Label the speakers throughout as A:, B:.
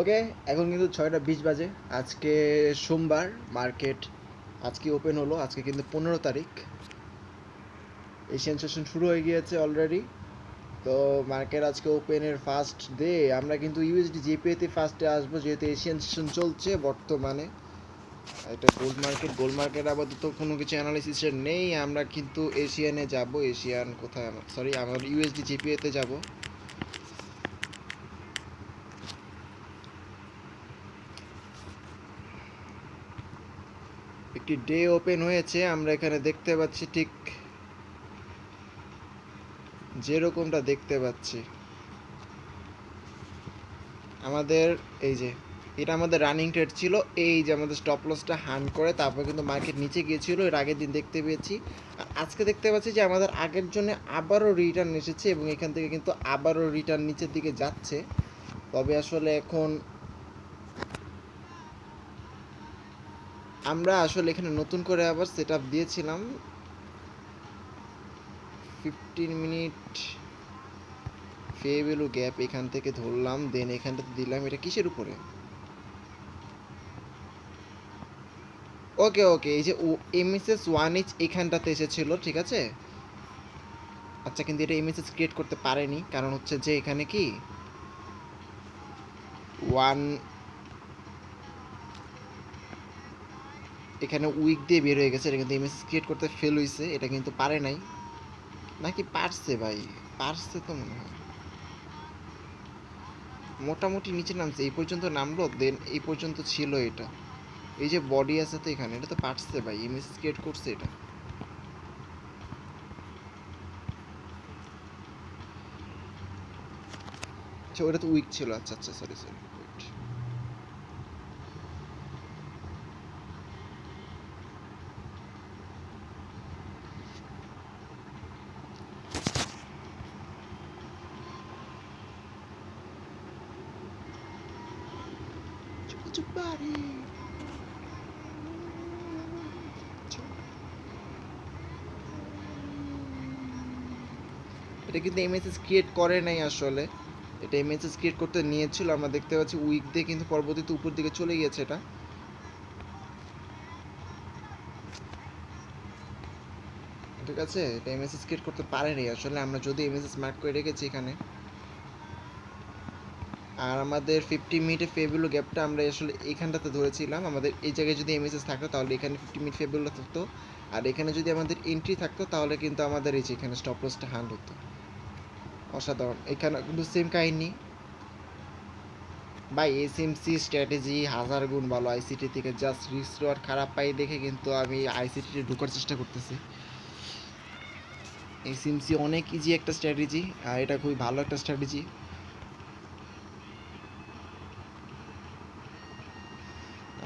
A: ওকে, এখন কিন্তু 6টা 20 বাজে। আজকে সোমবার, মার্কেট আজকে ওপেন হলো। আজকে কিন্তু 15 তারিখ। এশিয়ান সেশন শুরু হয়ে গিয়েছে অলরেডি। তো মার্কেট আজকে ওপেনের ফার্স্ট ডে। আমরা কিন্তু ইউএসডি জিপিএতে ফার্স্টে আসবো, যেহেতু এশিয়ান সেশন চলছে বর্তমানে। এটা গোল্ড মার্কেট আপাতত কোনো কিছু অ্যানালিসিসের নেই। আমরা কিন্তু এশিয়ানে যাব। এশিয়ান কোথায়, সরি, আমরা ইউএসডি জিপিএতে যাব। একটি ডে ওপেন হয়েছে, আমরা এখানে দেখতে পাচ্ছি, ঠিক যেরকমটা দেখতে পাচ্ছি। আমাদের এই যে এটা আমাদের রানিং ট্রেড ছিল। এই যে আমাদের স্টপ লসটা হান্ট করে তারপর কিন্তু মার্কেট নিচে গিয়েছিল, এর আগের দিন দেখতে পেয়েছি। আর আজকে দেখতে পাচ্ছি যে আমাদের আগের জন্য আবারও রিটার্ন এসেছে এবং এখান থেকে কিন্তু আবারও রিটার্ন নিচের দিকে যাচ্ছে। তবে আসলে এখন আমরা আসলে এখানে নতুন করে আবার সেট আপ দিয়েছিলাম। 15 মিনিট ফে ভ্যালু গ্যাপ এখান থেকে ধরলাম, দেন এখানটাতে দিলাম। এটা কিসের উপরে? ওকে ওকে, এই যে এমএসএস 1H এখানটাতে এসেছিল, ঠিক আছে। আচ্ছা, কিন্তু এটা এমএসএস ক্রিয়েট করতে পারেনি, কারণ হচ্ছে যে এখানে কি ওয়ান, এখানে উইক দিয়ে বের হয়ে গেছে। এটা কিন্তু এমএসএস ক্রিয়েট করতে ফেল হয়েছে, এটা কিন্তু পারে নাই। নাকি পারছে ভাই? পারছে তো মনে হয়। মোটামুটি নিচে নামছে, এই পর্যন্ত নামলো, দেন এই পর্যন্ত ছিল এটা। এই যে বডি আছে তো এখানে, এটা তো পারছে ভাই, এমএসএস ক্রিয়েট করছে এটা। আচ্ছা, ওটা তো উইক ছিল। আচ্ছা আচ্ছা, সরি সরি, ওয়েট। এটা কিন্তু এমএসএস ক্রিয়েট করে নাই আসলে। এটা এমএসএস ক্রিয়েট করতে নিয়েছিল, আমরা দেখতে পাচ্ছি উইক দিয়ে কিন্তু পরবর্তীতে উপর দিকে চলে গিয়েছে এটা। ঠিক আছে, এটা এমএসএস ক্রিয়েট করতে পারেনি আসলে। আমরা যদি এমএসএস মার্ক করে রেখেছি এখানে, আর আমাদের 50 মিনিটের ফেভেলো গ্যাপটা আমরা আসলে এইখানটাতে ধরেছিলাম। আমাদের এই জায়গায় যদি এমএসএস থাকতো তাহলে এখানে 50 মিনিট ফেভেলো থাকতো, আর এখানে যদি আমাদের এন্ট্রি থাকতো তাহলে কিন্তু আমাদের এই যে এখানে স্টপ লসটা হান্ড হতো। অসাধারণ। এখানে কিন্তু সেম কাহিনী ভাই। এসএমসি স্ট্র্যাটেজি হাজার গুণ ভালো আইসিটি থেকে। জাস্ট রিস্ক রিওয়ার্ড খারাপ পাই দেখে কিন্তু আমি আইসিটিতে ঢোকার চেষ্টা করতেছি। এসএমসি অনেক ইজি একটা স্ট্র্যাটেজি, আর এটা খুবই ভালো একটা স্ট্র্যাটেজি।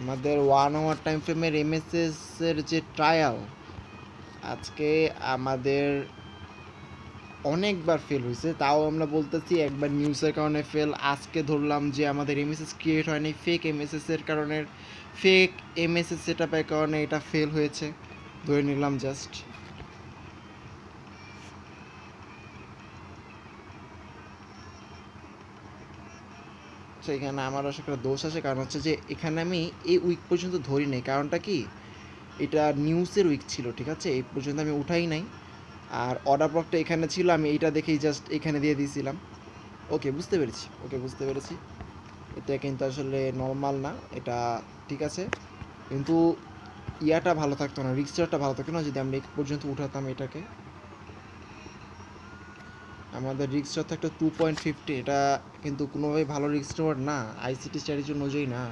A: আমাদের 1 আওয়ার টাইম ফ্রেমের এমএসএস এর যে ট্রায়াল, আজকে আমাদের অনেকবার ফেল হয়েছে। তাও আমরা বলতেছি একবার নিউজের কারণে ফেল। আজকে ধরলাম যে আমাদের এমএসএস ক্রিয়েট হয়নি, ফেক এমএসএস এর কারণে, ফেক এমএসএস সেট আপের কারণে এটা ফেল হয়েছে, ধরে নিলাম জাস্ট। তো এখানে আমার আসলে একটা দোষ আছে, কারণ হচ্ছে যে এখানে আমি এই উইক পর্যন্ত ধরি নাই। কারণটা কি, এটা নিউজের উইক ছিল, ঠিক আছে। এই পর্যন্ত আমি উঠাই নাই। আর অর্ডার ব্লকটা এখানে ছিল, আমি এইটা দেখেই জাস্ট এখানে দিয়ে দিয়েছিলাম। ওকে, বুঝতে পেরেছি। এটা কিন্তু আসলে নর্মাল না এটা, ঠিক আছে। কিন্তু ইয়াটা ভালো থাকতো না, রিক্সটা ভালো থাকতো না যদি আমরা এই পর্যন্ত উঠাতাম এটাকে। আমাদের রিক্সটা থাকতো 2.50। এটা কিন্তু কোনোভাবেই ভালো রিক্স রিওয়ার্ড না, আইসিটি স্ট্র্যাটেজি অনুযায়ী না।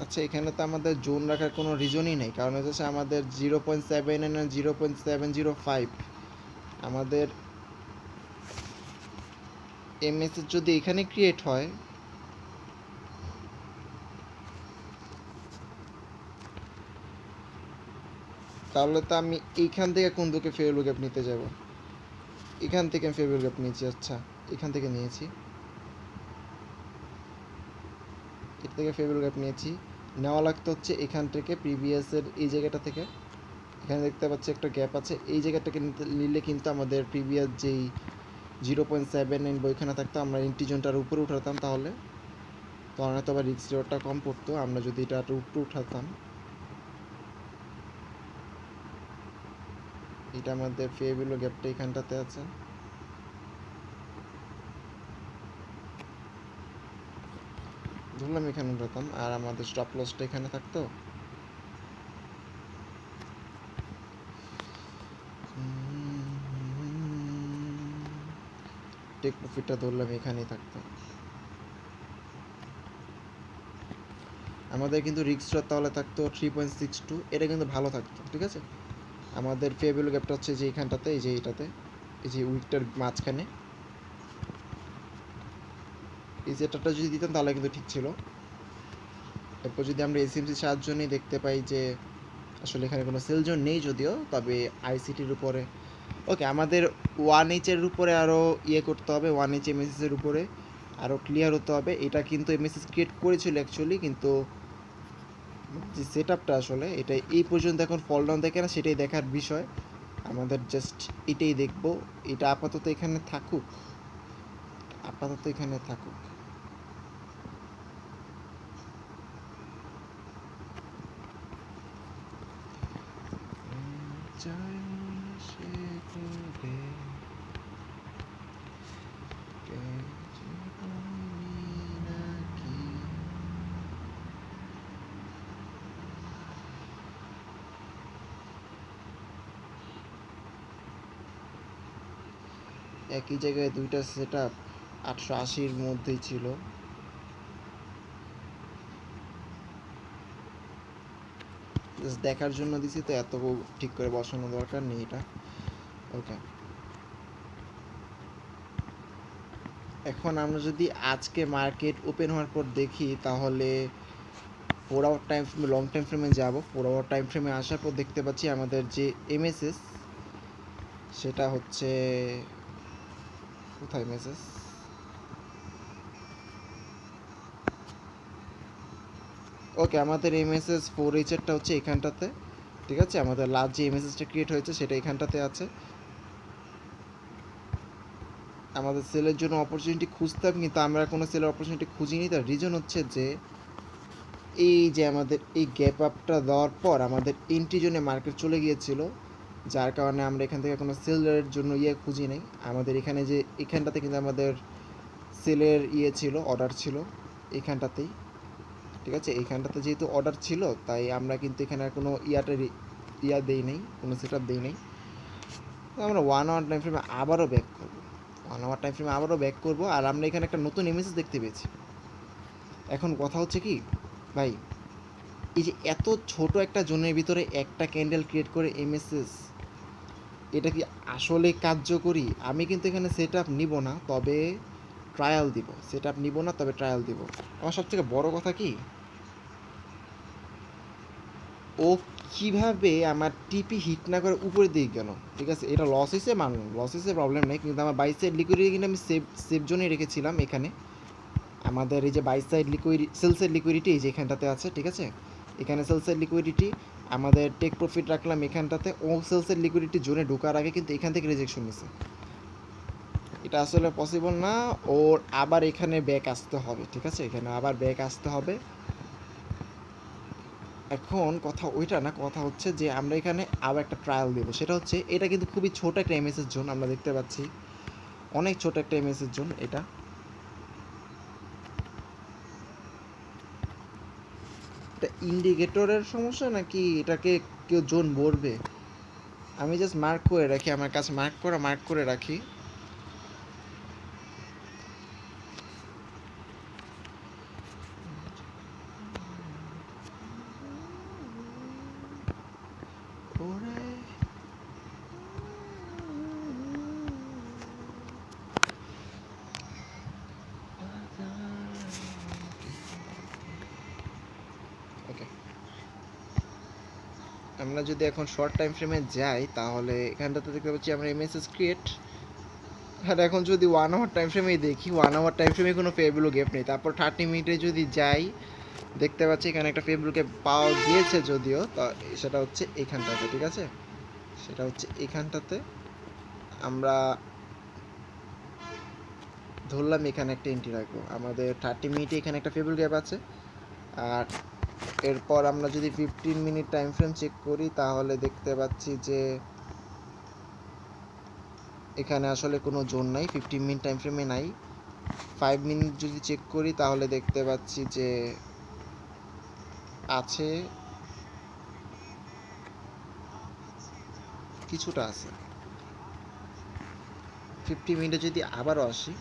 A: আচ্ছা, এখানে তো আমাদের জোন রাখার কোনো রিজনই নেই, কারণ হচ্ছে আমাদের 0.7 আর 0.705। আমাদের এমএসএস যদি এখানে ক্রিয়েট হয়, তাহলে তো আমি এইখান থেকে কোন দিকে ফেভারেবল গ্যাপ নিতে যাব? এখান থেকে আমি ফেভারেবল গ্যাপ নিয়েছি। আচ্ছা, এখান থেকে নিয়েছি, এটা থেকে ফেভারেবল গ্যাপ নিয়েছি। নেওয়া লাগতো হচ্ছে এখান থেকে প্রিভিয়াসের এই জায়গাটা থেকে। এখানে দেখতে পাচ্ছি একটা গ্যাপ আছে, এই জায়গাটাকে নিলে কিন্তু আমাদের প্রিভিয়াস যেই 0.79 বা ওইখানে থাকতো, আমরা ইন্টিজনটার উপরে উঠাতাম, তাহলে তখন হয়তো আবার রিস্ক রেওয়ার্ডটা কম পড়তো আমরা যদি এটা উপরে উঠাতাম। এটা আমাদের ফেভারেবল গ্যাপটা এখানটাতে আছে। ধরলাম এখানে উঠাতাম আর আমাদের স্টপ লসটা এখানে থাকতো। টেক প্রফিটটা ধরলাম এখানেই থাকতো। আমাদের কিন্তু রিস্কটা তাহলে থাকতো 3.62, এটা কিন্তু ভালো থাকতো, ঠিক আছে। আমাদের ফেভারেবল গ্যাপটা হচ্ছে যে এইখানটাতে, এই যে এইটাতে, এই যে উইকটার মাঝখানে এই সেটাটা যদি দিতাম তাহলে কিন্তু ঠিক ছিল। এরপর যদি আমরা এসএমসি সাহায্য নিয়ে দেখতে পাই যে আসলে এখানে কোনো সেল জোন নেই যদিও, তবে আইসিটির উপরে ওকে আমাদের 1H-এর উপরে আরও ইয়ে করতে হবে, 1H এমএসএসের উপরে আরও ক্লিয়ার হতে হবে। এটা কিন্তু এমএসএস ক্রিয়েট করেছিল অ্যাকচুয়ালি, কিন্তু যে সেট আপটা আসলে এটা এই পর্যন্ত এখন ফল ডাউন দেখে না, সেটাই দেখার বিষয়। আমাদের জাস্ট এটাই দেখবো। এটা আপাতত এখানে থাকুক, আপাতত এখানে থাকুক। একই জায়গায় দুইটা সেট আপ 880-র মধ্যেই ছিল। জাস্ট দেখার জন্য দিছি, তো এত ঠিক করে বসানো দরকার নেই এটা। ওকে, এখন আমরা যদি আজকে মার্কেট ওপেন হওয়ার পর দেখি, তাহলে 4 আওয়ার টাইম ফ্রেমে, লং টাইম ফ্রেমে যাব। 4 আওয়ার টাইম ফ্রেমে আসার পর দেখতে পাচ্ছি আমাদের যে এমএসএস, সেটা হচ্ছে কোথায় এমএসএস, ওকে আমাদের এমএসএস 4H-এরটা হচ্ছে এখানটাতে, ঠিক আছে। আমাদের লাস্ট যে এমএসএসটা ক্রিয়েট হয়েছে সেটা এখানটাতে আছে। আমাদের সেলের জন্য অপরচুনিটি খুঁজতাম, কিন্তু আমরা কোনো সেলের অপরচুনিটি খুঁজিনি। তার রিজন হচ্ছে যে এই যে আমাদের এই গ্যাপ আপটা দেওয়ার পর আমাদের এন্ট্রি জোনে মার্কেট চলে গিয়েছিল, যার কারণে আমরা এখান থেকে কোনো সেলের জন্য ইয়ে খুঁজি নাই। আমাদের এখানে যে এখানটাতে কিন্তু আমাদের সেলের ইয়ে ছিল, অর্ডার ছিল এখানটাতেই, ঠিক আছে। এইখানটাতে যেহেতু অর্ডার ছিল, তাই আমরা কিন্তু এখানে আর কোনো ইয়া দেই নেই, কোনো সেট আপ দেই নেই। তো আমরা 1 আওয়ার টাইম ফ্রেমে আবারও ব্যাক করবো, 1 আওয়ার টাইম ফ্রেমে আবারও ব্যাক করবো। আর আমরা এখানে একটা নতুন এমএসএস দেখতে পেয়েছি। এখন কথা হচ্ছে কি ভাই, এই যে এত ছোট একটা জোনের ভিতরে একটা ক্যান্ডেল ক্রিয়েট করে এমএসএস, এটা কি আসলে কার্যকরী? আমি কিন্তু এখানে সেট আপ নিব না, তবে ট্রায়াল দিব। সেট আপ নিব না, তবে ট্রায়াল দিব। আমার সবথেকে বড় কথা কি, ও কীভাবে আমার টিপি হিট না করে উপরের দিকে গেল, ঠিক আছে। এটা লস হয়েছে, মানলাম লস হয়েছে, প্রবলেম নেই, কিন্তু আমার বাই সাইড লিকুইডিটি কিন্তু আমি সেফ জোনে রেখেছিলাম। এখানে আমাদের এই যে buy side liquidity, sell side liquidity এই যে এখানটাতে আছে, ঠিক আছে। এখানে সেল সাইড লিকুইডিটি, আমাদের টেক প্রফিট রাখলাম এখানটাতে। ও সেল সাইড লিকুইডিটি জোনে ঢোকার আগে কিন্তু এখান থেকে রিজেকশন নিছে। এটা আসলে পসিবল না, ওর আবার এখানে ব্যাক আসতে হবে, ঠিক আছে। এখানে আবার ব্যাক আসতে হবে। এখন কথা ওইটা না, কথা হচ্ছে যে আমরা এখানে আবার একটা ট্রায়াল দেবো। সেটা হচ্ছে, এটা কিন্তু খুবই ছোট একটা এমএসএস জোন, আমরা দেখতে পাচ্ছি অনেক ছোট একটা এমএসএস জোন। এটা ইন্ডিকেটরের সমস্যা নাকি এটাকে কেউ জোন ভরবে? আমি জাস্ট মার্ক করে রাখি, আমার কাছে মার্ক করে রাখি। আমরা যদি এখন শর্ট টাইম ফ্রেমে যাই তাহলে এখানটাতে দেখতে পাচ্ছি আমরা এমএসএস ক্রিয়েট। আর এখন যদি 1 আওয়ার টাইম ফ্রেমেই দেখি, 1 আওয়ার টাইম ফ্রেমে কোনো ফেয়ারভ্যালু গ্যাপ নেই। তারপর 30 মিনিটে যদি যাই দেখতে পাচ্ছি এখানে একটা ফেয়ারভ্যালু গ্যাপ পাওয়া গিয়েছে যদিও, তা সেটা হচ্ছে এখানটাতে, ঠিক আছে, সেটা হচ্ছে এখানটাতে আমরা ধরলাম এখানে একটা এন্ট্রি রাখবো। আমাদের 30 মিনিটে এখানে একটা ফেয়ারভ্যালু গ্যাপ আছে। আর এরপর আমরা যদি 15 মিনিট টাইম ফ্রেম চেক করি তাহলে দেখতে পাচ্ছি যে এখানে আসলে কোনো জোন নাই, 15 মিনিট টাইম ফ্রেমে নাই। 5 মিনিট যদি চেক করি তাহলে দেখতে পাচ্ছি যে আছে, কিছুটা আছে। 50 মিনিটে যদি আবারও আসি,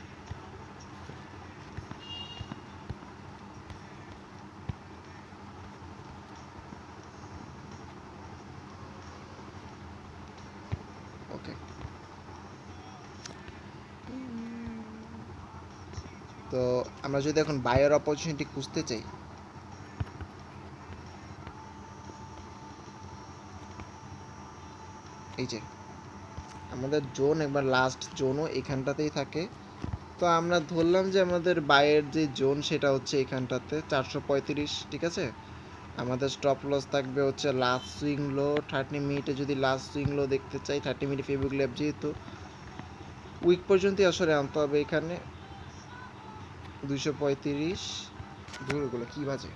A: ওকে, তো আমরা যদি এখন বায়ার অপরচুনিটি খুঁজতে চাই, এই যে আমাদের জোন, একবার লাস্ট জোনও এখানটাতেই থাকে। তো আমরা ধরলাম যে আমাদের বায়ের যে জোন সেটা হচ্ছে এখানটাতে 435, ঠিক আছে। আমাদের স্টপ লস থাকবে হচ্ছে লাস্ট সুইং লো। 30 মিনিটে যদি লাস্ট সুইং লো দেখতে চাই, 30 মিনিট ফেব্রুয়ারি ল্যাব যেহেতু উইক পর্যন্তই আসলে আনতে হবে এখানে। 235 দূরগুলো কি বাজে,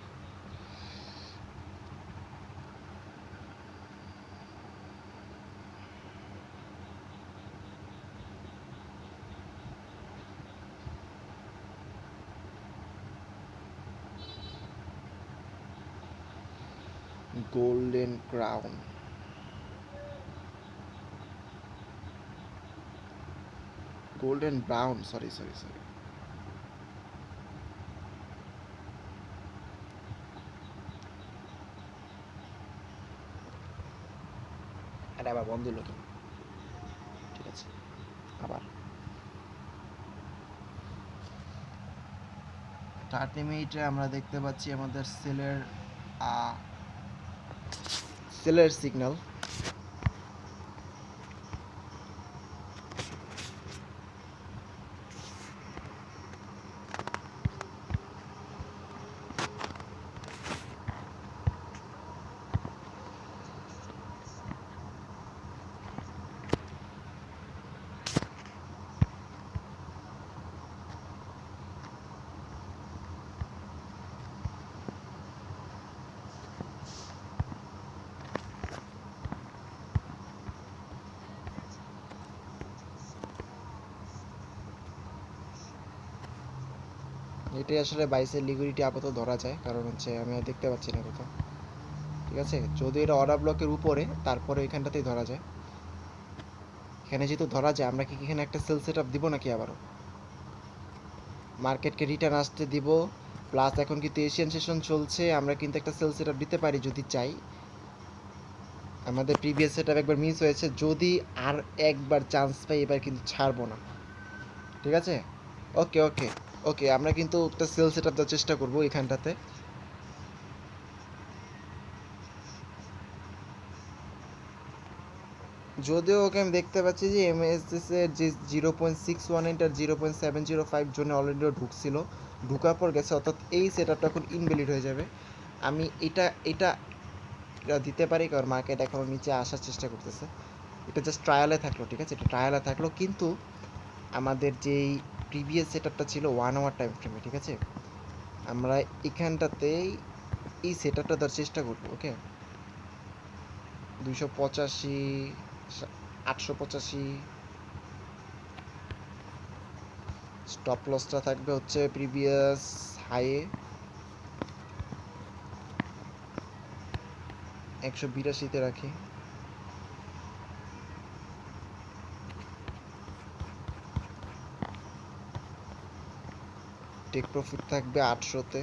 A: golden crown, golden brown, sorry sorry sorry, আরে আবার বন্ধ হলো কেন, ঠিক আছে আবার। 30 মিনিটে আমরা দেখতে পাচ্ছি আমাদের সেলের সিগন্যাল। এটাই আসলে বাইসের লিকুইডিটি আপাতত ধরা যায়, কারণ হচ্ছে আমি আর দেখতে পাচ্ছি না কোথাও, ঠিক আছে। যদি এটা অর্ডার ব্লকের উপরে, তারপরে এখানটাতেই ধরা যায়। এখানে যেহেতু ধরা যায়, আমরা কি এখানে একটা সেল সেট আপ দিব নাকি আবারও মার্কেটকে রিটার্ন আসতে দিব? প্লাস এখন কিন্তু এশিয়ান সেশন চলছে, আমরা কিন্তু একটা সেল সেট আপ দিতে পারি যদি চাই। আমাদের প্রিভিয়াস সেট আপ একবার মিস হয়েছে, যদি আর একবার চান্স পাই এবার কিন্তু ছাড়বো না, ঠিক আছে। ওকে ওকে ওকে, আমরা কিন্তু একটা সেল সেট আপ দেওয়ার চেষ্টা করবো এখানটাতে। যদিও ওকে আমি দেখতে পাচ্ছি যে এমএসএস এর যে 0.618 আর 0.705 জোনে অলরেডি ঢুকছিল, ঢুকার পর গেছে, অর্থাৎ এই সেট আপটা এখন ইনভ্যালিড হয়ে যাবে। আমি এটা এটা দিতে পারি কারণ মার্কেট এখন নিচে আসার চেষ্টা করতেছে। এটা জাস্ট ট্রায়ালে থাকলো, ঠিক আছে, এটা ট্রায়ালে থাকলো, কিন্তু আমাদের যেই প্রিভিয়াস সেট আপটা ছিল 1 আওয়ার টাইম ফ্রেমে, ঠিক আছে, আমরা এখানটাতেই এই সেট আপটা দেওয়ার চেষ্টা করবো। ওকে, 285, 885, স্টপ লসটা থাকবে হচ্ছে প্রিভিয়াস হাইয়ে 182-তে রাখি। টেক প্রফিট থাকবে 800-তে,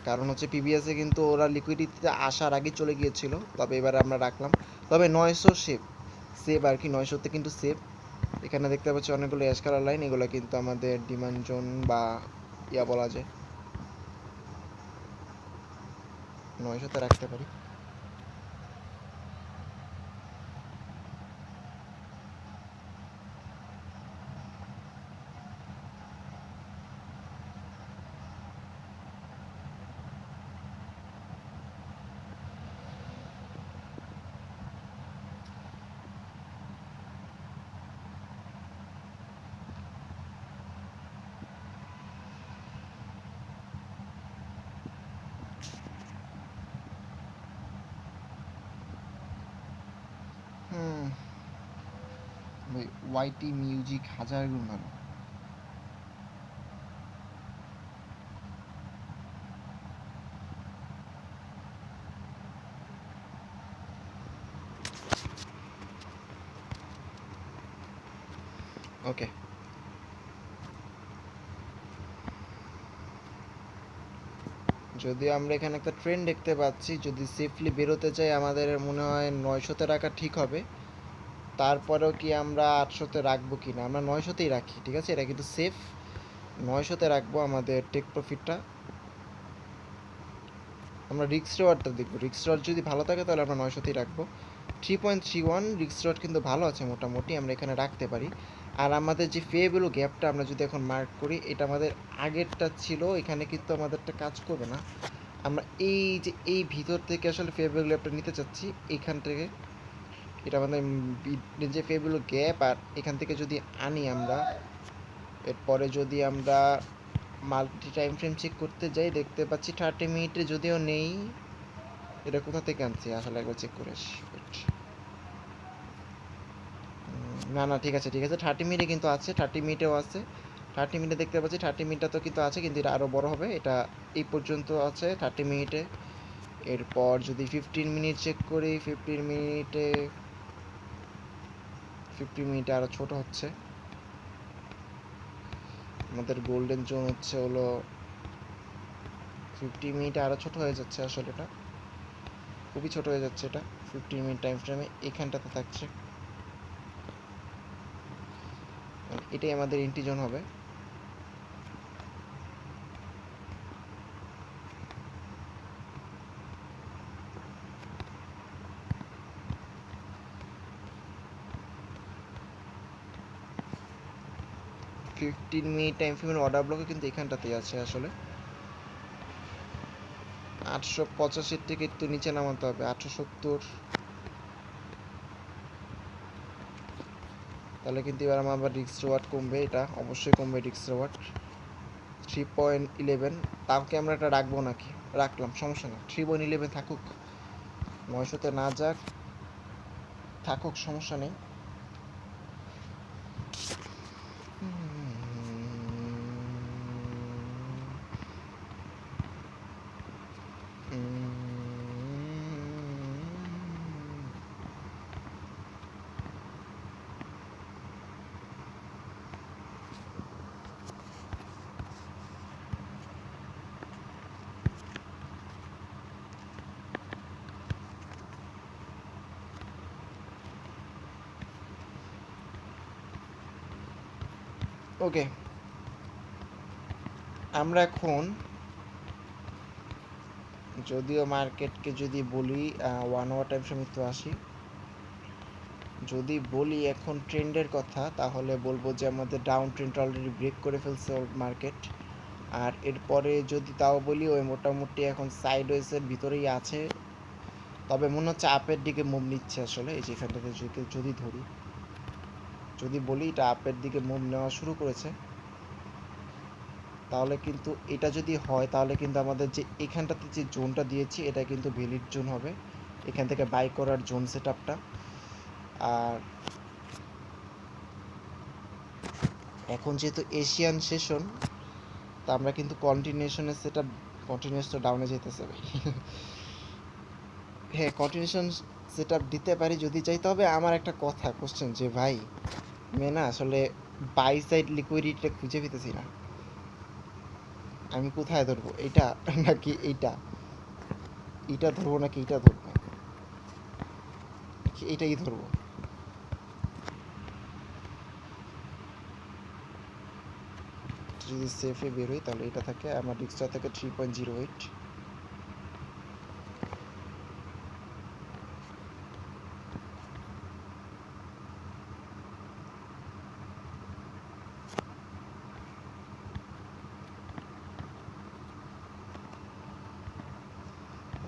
A: কারণ হচ্ছে পিবিএসে কিন্তু ওরা লিকুইডিটিতে আসার আগে চলে গিয়েছিল, তবে এবারে আমরা রাখলাম। তবে 900 সেভ আর কি, 900-তে কিন্তু সেভ। এখানে দেখতে পাচ্ছি অনেকগুলো অ্যাশ কালার লাইন, এগুলো কিন্তু আমাদের ডিমান্ড জোন বা ইয়া বলা যায়। 900-তে রাখতে পারি। ওয়াইটি মিউজিক 1000 গুণ ভালো। ওকে, যদি আমরা এখানে একটা ট্রেন্ড দেখতে পাচ্ছি, যদি সেফলি বেরোতে চাই আমাদের মনে হয় 900-তে রাখা ঠিক হবে। তারপরেও কি আমরা 800-তে রাখবো কি না, আমরা 900-তেই রাখি, ঠিক আছে? এটা কিন্তু সেফ, 900-তে রাখবো আমাদের টেক প্রফিটটা। আমরা রিস্ক রিওয়ার্ডটা দেখবো, রিস্ক রিওয়ার্ড যদি ভালো থাকে তাহলে আমরা 900-তেই রাখবো। 3.31 রিস্ক রিওয়ার্ড কিন্তু ভালো আছে মোটামুটি, আমরা এখানে রাখতে পারি। আর আমাদের যে ফে ভ্যালু গ্যাপটা আমরা যদি এখন মার্ক করি, এটা আমাদের আগেরটা ছিল, এখানে কিন্তু আমাদেরটা কাজ করবে না। আমরা এই যে এই ভিতর থেকে আসলে ফে ভ্যালু গ্যাপটা নিতে চাচ্ছি, এখান থেকে এটা আমাদের যে ফে ভ্যালু গ্যাপ, আর এখান থেকে যদি আনি আমরা, এরপরে যদি আমরা মাল্টি টাইম ফ্রেম চেক করতে যাই, দেখতে পাচ্ছি 30 মিনিটে যদিও নেই। এটা কোথা থেকে আনছি আসলে একবার চেক করে আসি। না না, ঠিক আছে ঠিক আছে, 30 মিনিটে কিন্তু আছে, 30 মিনিটেও আছে, 30 মিনিটে দেখতে পাচ্ছি, 30 মিনিটটা তো কিন্তু আছে, কিন্তু এটা আরও বড় হবে। এটা এই পর্যন্ত আছে 30 মিনিটে। এরপর যদি 15 মিনিট চেক করি, 15 মিনিটে আরও ছোট হচ্ছে। আমাদের গোল্ডেন জোন হচ্ছে হলো 50 মিনিটে আরও ছোট হয়ে যাচ্ছে, আসলে এটা খুবই ছোট হয়ে যাচ্ছে। এটা 15 মিনিট টাইম ফ্রেমে এখানটাতে থাকছে, এটাই আমাদের এন্ট্রি জোন হবে। ফিফটিন মিনিট টাইম ফ্রেমের অর্ডার ব্লকে কিন্তু এখানটাতেই আছে আসলে। 885 থেকে একটু নিচে নামাতে হবে, 870। তাহলে কিন্তু এবার আমার আবার রিস্ক রিওয়ার্ড কমবে, এটা অবশ্যই কমবে রিস্ক রিওয়ার্ড। 3.11, তাকে আমরা এটা রাখবো নাকি? রাখলাম, সমস্যা নেই, 3.11 থাকুক, 900-তে না যাক, থাকুক, সমস্যা নেই। ওকে, আমরা এখন যদিও মার্কেটকে যদি বলি 1 আওয়ার টাইম ফ্রেমে তো আসি, যদি বলি এখন ট্রেন্ডের কথা, তাহলে বলবো যে আমাদের ডাউন ট্রেন্ড অলরেডি ব্রেক করে ফেলছে মার্কেট। আর এরপরে যদি তাও বলি, ওই মোটামুটি এখন সাইডওয়েজের ভিতরেই আছে, তবে মনে হচ্ছে আপের দিকে মুভ নিচ্ছে আসলে। এই যে এখানটাতে যদি ধরি, যদি বলি এটা আপের দিকে মুভ নেওয়া শুরু করেছে, তাহলে কিন্তু এটা যদি হয়, তাহলে কিন্তু আমাদের যে এখানটাতে যে জোনটা দিয়েছি, এটা কিন্তু ভ্যালিড জোন হবে, এখান থেকে বাই করার জোন সেট আপটা। আর এখন যেহেতু এশিয়ান সেশন, তা আমরা কিন্তু কন্টিনিউশনের সেট আপ, কন্টিনিউসটা ডাউনে যেতেছে ভাই। হ্যাঁ, কন্টিনিউশন সেট আপ দিতে পারি যদি চাই। তবে আমার একটা কথা, কোশ্চেন, যে ভাই আমি না আসলে বাই সাইড লিকুইডিটিটা খুঁজে পেতেছি না। আমি কোথায় ধরবো, এইটা নাকি এইটা? এইটা ধরবো নাকি এইটা ধরবো? এইটাই ধরবো। যদি সেফে বের হই তাহলে এটা থাকে, আমার রিক্সটা থাকে 3.08।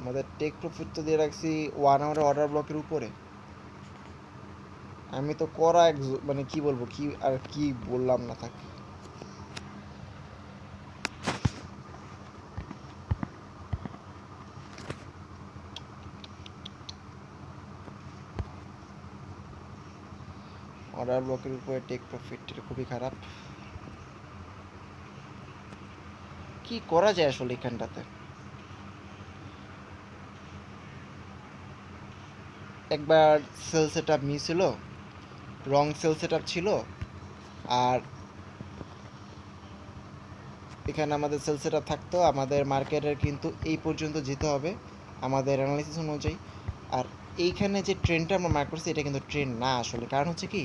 A: আমাদের টেক প্রফিট তো দিয়ে রাখছি 1 আওয়ারের অর্ডার ব্লকের উপরে। আমি তো করা মানে কি বলবো, কি আর কি বললাম না থাকে। অর্ডার ব্লকের উপরে টেক প্রফিট, এটা খুবই খারাপ। কি করা যায় আসলে এখানটাতে? একবার সেল সেট আপ মিস ছিল, রং সেল সেট আপ ছিল। আর এখানে আমাদের সেল সেট আপ থাকতো, আমাদের মার্কেটের কিন্তু এই পর্যন্ত যেতে হবে আমাদের অ্যানালাইসিস অনুযায়ী। আর এইখানে যে ট্রেন্ডটা আমরা মার্ক করছি এটা কিন্তু ট্রেন্ড না আসলে। কারণ হচ্ছে কি,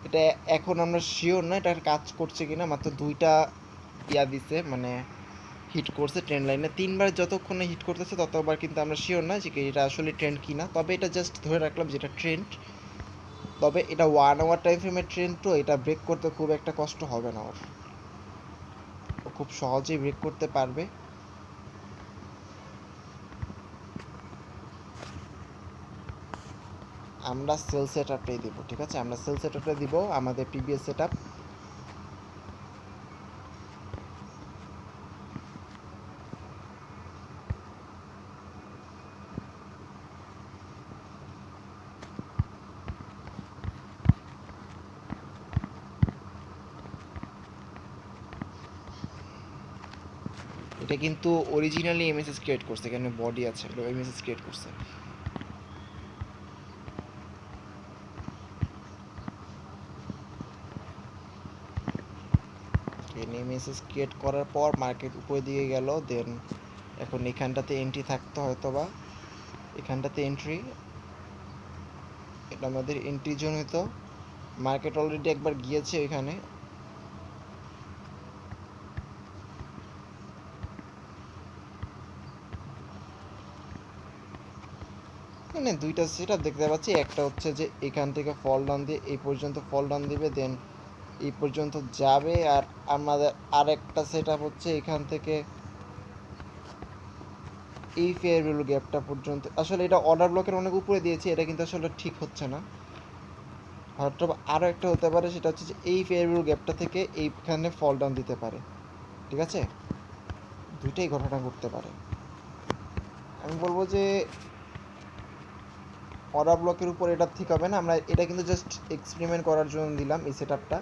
A: এটা এখন আমরা শিওর না এটা কাজ করছে কিনা। মাত্র 2টা দিছে, মানে হিট করছে ট্রেন্ড লাইনে। 3বার যতক্ষণে হিট করতেছে ততবার কিন্তু আমরা শিওর না যে এটা আসলে ট্রেন্ড কিনা। তবে এটা জাস্ট ধরে রাখলাম যেটা ট্রেন্ড। তবে এটা 1 আওয়ার টাইম ফ্রেমের ট্রেন্ড, তো এটা ব্রেক করতে খুব একটা কষ্ট হবে না, ওর খুব সহজেই ব্রেক করতে পারবে। আমরা সেল সেট আপটাই দিব, ঠিক আছে? আমরা সেল সেট আপটা দিব আমাদের প্রিভিয়াস সেট আপ। এটা কিন্তু অরিজিনালি এমএসএস ক্রিয়েট করছে, এখানে বডি আছে, এমএসএস ক্রিয়েট করছে। এমএসএস ক্রিয়েট করার পর মার্কেট উপরের দিকে গেল, দেন এখন এখানটাতে এন্ট্রি থাকতো হয়তো, বা এখানটাতে এন্ট্রি, এটা আমাদের এন্ট্রি জোন হতো। মার্কেট অলরেডি একবার গিয়েছে এখানে, এখানে 2টা সেট আপ দেখতে পাচ্ছি। একটা হচ্ছে যে এখান থেকে ফল ডাউন দিয়ে এই পর্যন্ত ফল ডাউন দিবে, দেন এই পর্যন্ত যাবে। আর আমাদের আরেকটা সেট আপ হচ্ছে এখান থেকে এই ফেয়ার ভ্যালু গ্যাপটা পর্যন্ত। আসলে এটা অর্ডার ব্লকের অনেক উপরে দিয়েছে, এটা কিন্তু আসলে ঠিক হচ্ছে না। হয়তো আরও একটা হতে পারে, সেটা হচ্ছে যে এই ফেয়ার ভ্যালু গ্যাপটা থেকে এইখানে ফল ডাউন দিতে পারে, ঠিক আছে? 2টাই ঘটনা ঘটতে পারে। আমি বলবো যে অর্ডার ব্লকের উপর এটা ঠিক হবে না। আমরা এটা কিন্তু জাস্ট এক্সপেরিমেন্ট করার জন্য দিলাম এই সেট আপটা।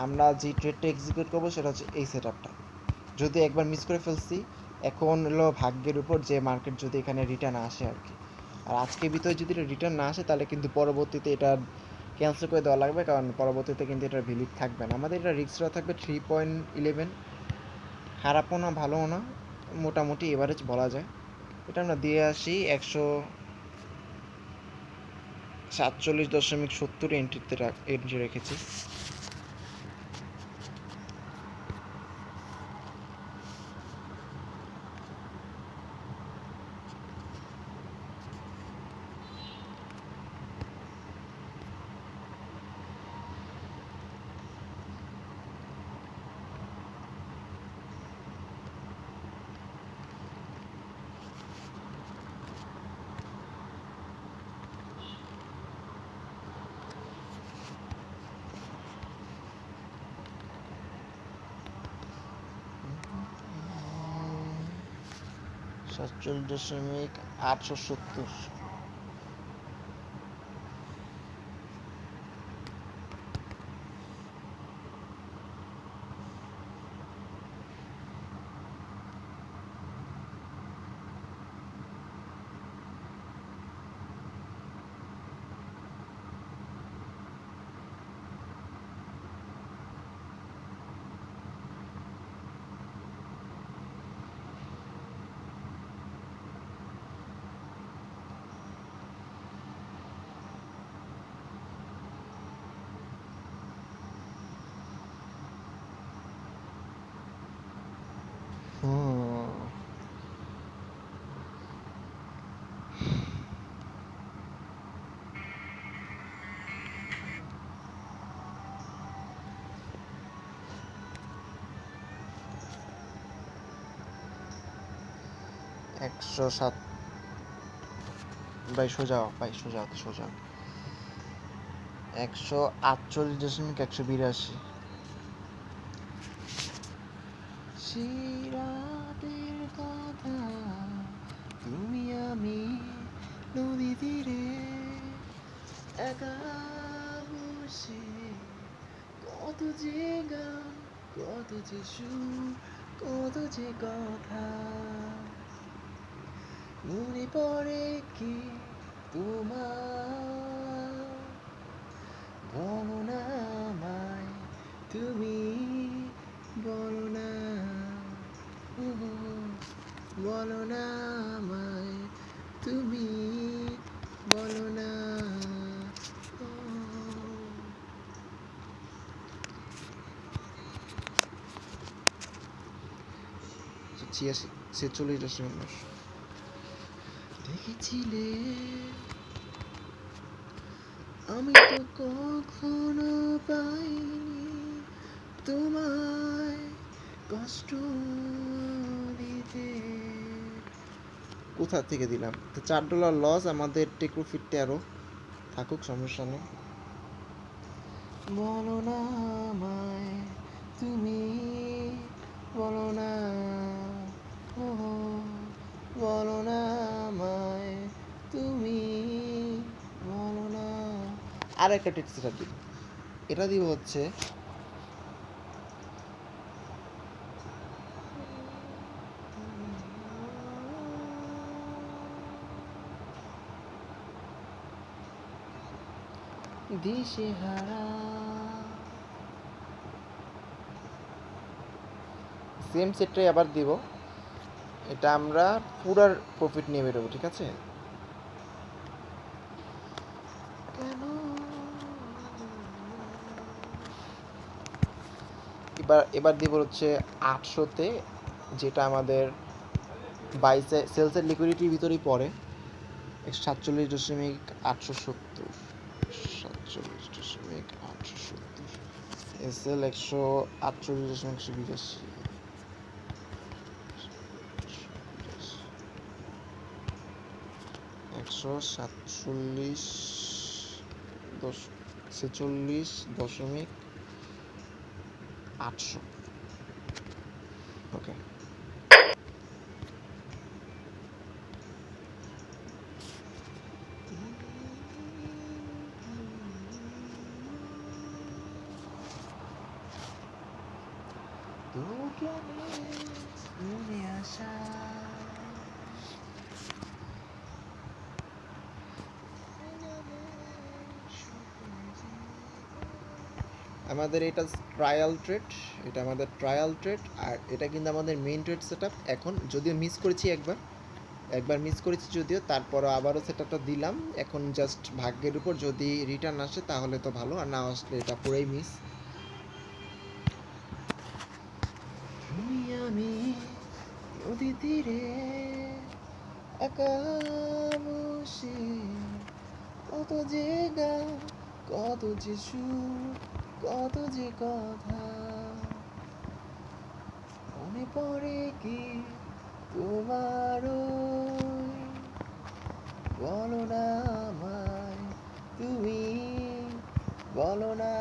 A: আমরা যে ট্রেডটা এক্সিকিউট করবো সেটা হচ্ছে এই সেট আপটা। যদি একবার মিস করে ফেলছি, এখন হলো ভাগ্যের উপর যে মার্কেট যদি এখানে রিটার্ন আসে আর কি। আর আজকের ভিতরে যদি এটা রিটার্ন না আসে তাহলে কিন্তু পরবর্তীতে এটা ক্যান্সেল করে দেওয়া লাগবে, কারণ পরবর্তীতে কিন্তু এটার ভ্যালিড থাকবে না। আমাদের এটা রিস্কটা থাকবে 3.11, খারাপও না ভালোও না, মোটামুটি এভারেজ বলা যায়। এটা আমরা দিয়ে আসি 147.70 এন্ট্রি রেখেছি। $47.870। $107 ভাই সোজাও, 148.182। সেই রাতের কথা, তুমি আমি নদী তীরে একা বসে, কত যে গান, কত যে সুর, কত যে কথা, মনে পড়ে কি তোমার? বলো না আমায় তুমি, বলো না, বলো না আমায় তুমি, বলো না। ছিয়াশি 46 দেখেছিলে আমি তো কখনো পাইনি তোমায় কষ্ট দিতে। কোথা থেকে দিলাম তো? $4 লস, আমাদের টেক প্রফিট 13 থাকুক, সমস্যা নেই। বলো না আমায় তুমি, বলো না, বলো না আমায় তুমি, বলো না। আর একটা টেক্সট এটা দিব, এটা দিব হচ্ছে দিশেহারা। সেম সেটটাই আবার দিব, এটা আমরা পুরার প্রফিট নিয়ে বেরোবো, ঠিক আছে? এবার দিব হচ্ছে 800-তে, যেটা আমাদের বাইসে সেলসের লিকুইডিটির ভিতরেই পড়ে। 147.870, 47.870, এসএল 148.182, 146.800। ওকে, তোকে মনে আসা। আমাদের এটা ট্রায়াল ট্রেড, আর এটা কিন্তু আমাদের মেইন ট্রেড সেটআপ। এখন যদিও মিস করেছি একবার মিস করেছি যদিও, তারপরও আবারও সেটআপটা দিলাম। এখন জাস্ট ভাগ্যের উপর, যদি রিটার্ন আসে তাহলে তো ভালো, আর না আসলে এটা পুরোই মিস। তুমি আমি নদী তীরে একা বসে, কত যে গান, কত যে সুর, কত যে কথা, মনে পড়ে কি তোমারও? বলো না আমায় তুমি, বলো না,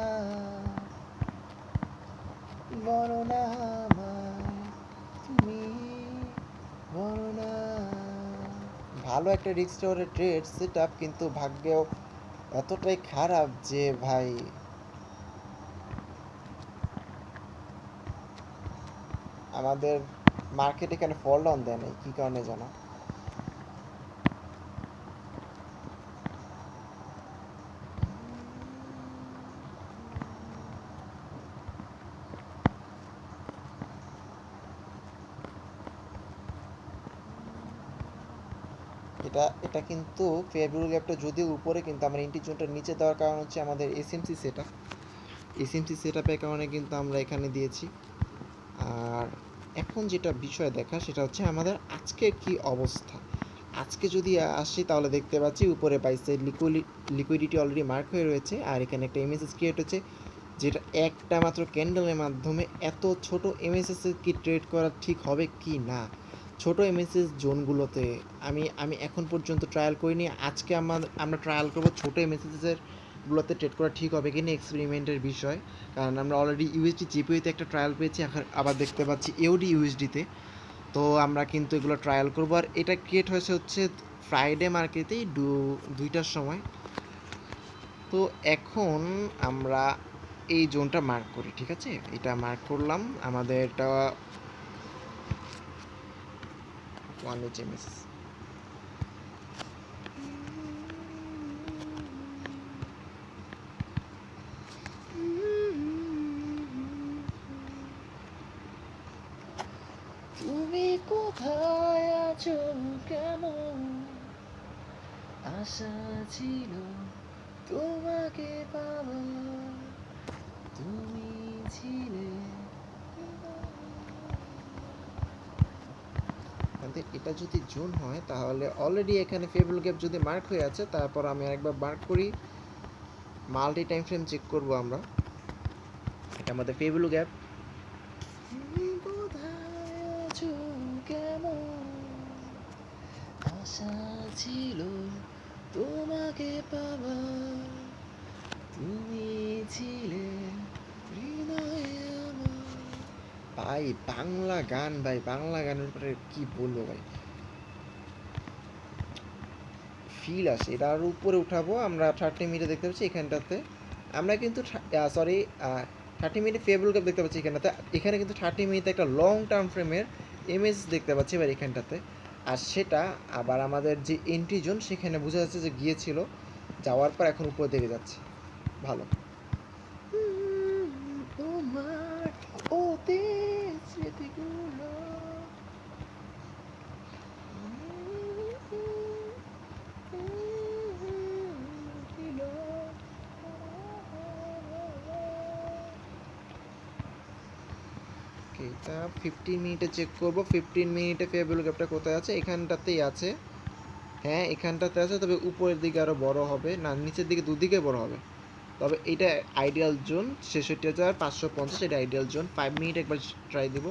A: বলো না আমায় তুমি, বলো না। ভালো একটা রিস্ক রিওয়ার্ডের ট্রেড সেটআপ, কিন্তু ভাগ্যেও এতটাই খারাপ যে ভাই, আমাদের মার্কেট এখানে ফল ডাউন দেয় নাই, কী কারণে জানো? এটা কিন্তু ফেব্রুয়ারি গ্যাপটা যদিও উপরে, কিন্তু আমার ইন্টিজনটা নিচে দেওয়ার কারণ হচ্ছে আমাদের এসএমসি সেটআপের কারণে কিন্তু আমরা এখানে দিয়েছি। আর এখন যেটা বিষয় দেখা, সেটা হচ্ছে আমাদের আজকের কি অবস্থা। আজকে যদি আসি তাহলে দেখতে পাচ্ছি উপরে বাইসের লিকুইডিটি অলরেডি মার্ক হয়ে রয়েছে, আর এখানে একটা এমএসএস ক্রিয়েট হচ্ছে, যেটা একটা মাত্র ক্যান্ডেলের মাধ্যমে। এত ছোট এমএসএস কি ট্রেড করা ঠিক হবে কি না? ছোট এমএসএস জোনগুলোতে আমি আমি এখন পর্যন্ত ট্রায়াল করিনি। আজকে আমরা ট্রায়াল করব ছোট এমএসএসের গুলোতে ট্রেড করা ঠিক হবে কিনা, এক্সপেরিমেন্টের বিষয়। কারণ আমরা অলরেডি ইউএসডি জিপিওতে একটা ট্রায়াল পেয়েছি, এখন আবার দেখতে পাচ্ছি এওডি ইউএসডিতে। তো আমরা কিন্তু এগুলো ট্রায়াল করবো। আর এটা ক্রিয়েট হয়েছে হচ্ছে ফ্রাইডে মার্কেটেই 2টার সময়। তো এখন আমরা এই জোনটা মার্ক করি, ঠিক আছে? এটা মার্ক করলাম, আমাদের এটা 1 HMS। তুমি কোথায় আছো, কেমন আশা ছিল তোমাকে পাওয়ার, তুমি ছিলে। এটা যদি জোন হয় তাহলে অলরেডি এখানে ফেবল গ্যাপ যদি মার্ক হয়ে আছে, তারপর আমি আরেকবার মার্ক করি, মাল্টি টাইম ফ্রেম চেক করব আমরা। এটা আমাদের ফেবল গ্যাপ। আশা ছিল তোমাকে পাবার, তুমি ছিলে হৃদয়ে আমার। ভাই বাংলা গান, ভাই বাংলা গানের উপরে কি বলবো ভাই, ফিল আসে। এটা আরও উপরে উঠাবো আমরা। 30 মিনিটে দেখতে পাচ্ছি এখানটাতে আমরা কিন্তু সরি 30 মিনিট ফেবল গ্যাপ দেখতে পাচ্ছি এখানটাতে। এখানে কিন্তু 30 মিনিটে একটা লং টার্ম ফ্রেমের এমএস দেখতে পাচ্ছি এবার এখানটাতে। আর সেটা আবার আমাদের যে এন্ট্রি জোন সেখানে বোঝা যাচ্ছে যে গিয়েছিল, যাওয়ার পর এখন উপরে দিকে যাচ্ছে। ভালো। তোমার অতীত স্মৃতিগুলো এটা 15 মিনিটে চেক করব। 15 মিনিটে ফেবল গ্যাপটা কোথায় আছে, এখানটাতেই আছে। হ্যাঁ এখানটাতে আছে, তবে উপরের দিকে আরও বড় হবে, না নিচের দিকে, দুদিকে বড় হবে। তবে এটা আইডিয়াল জোন 66,550, এটা আইডিয়াল জোন। 5 মিনিট একবার ট্রাই দিব।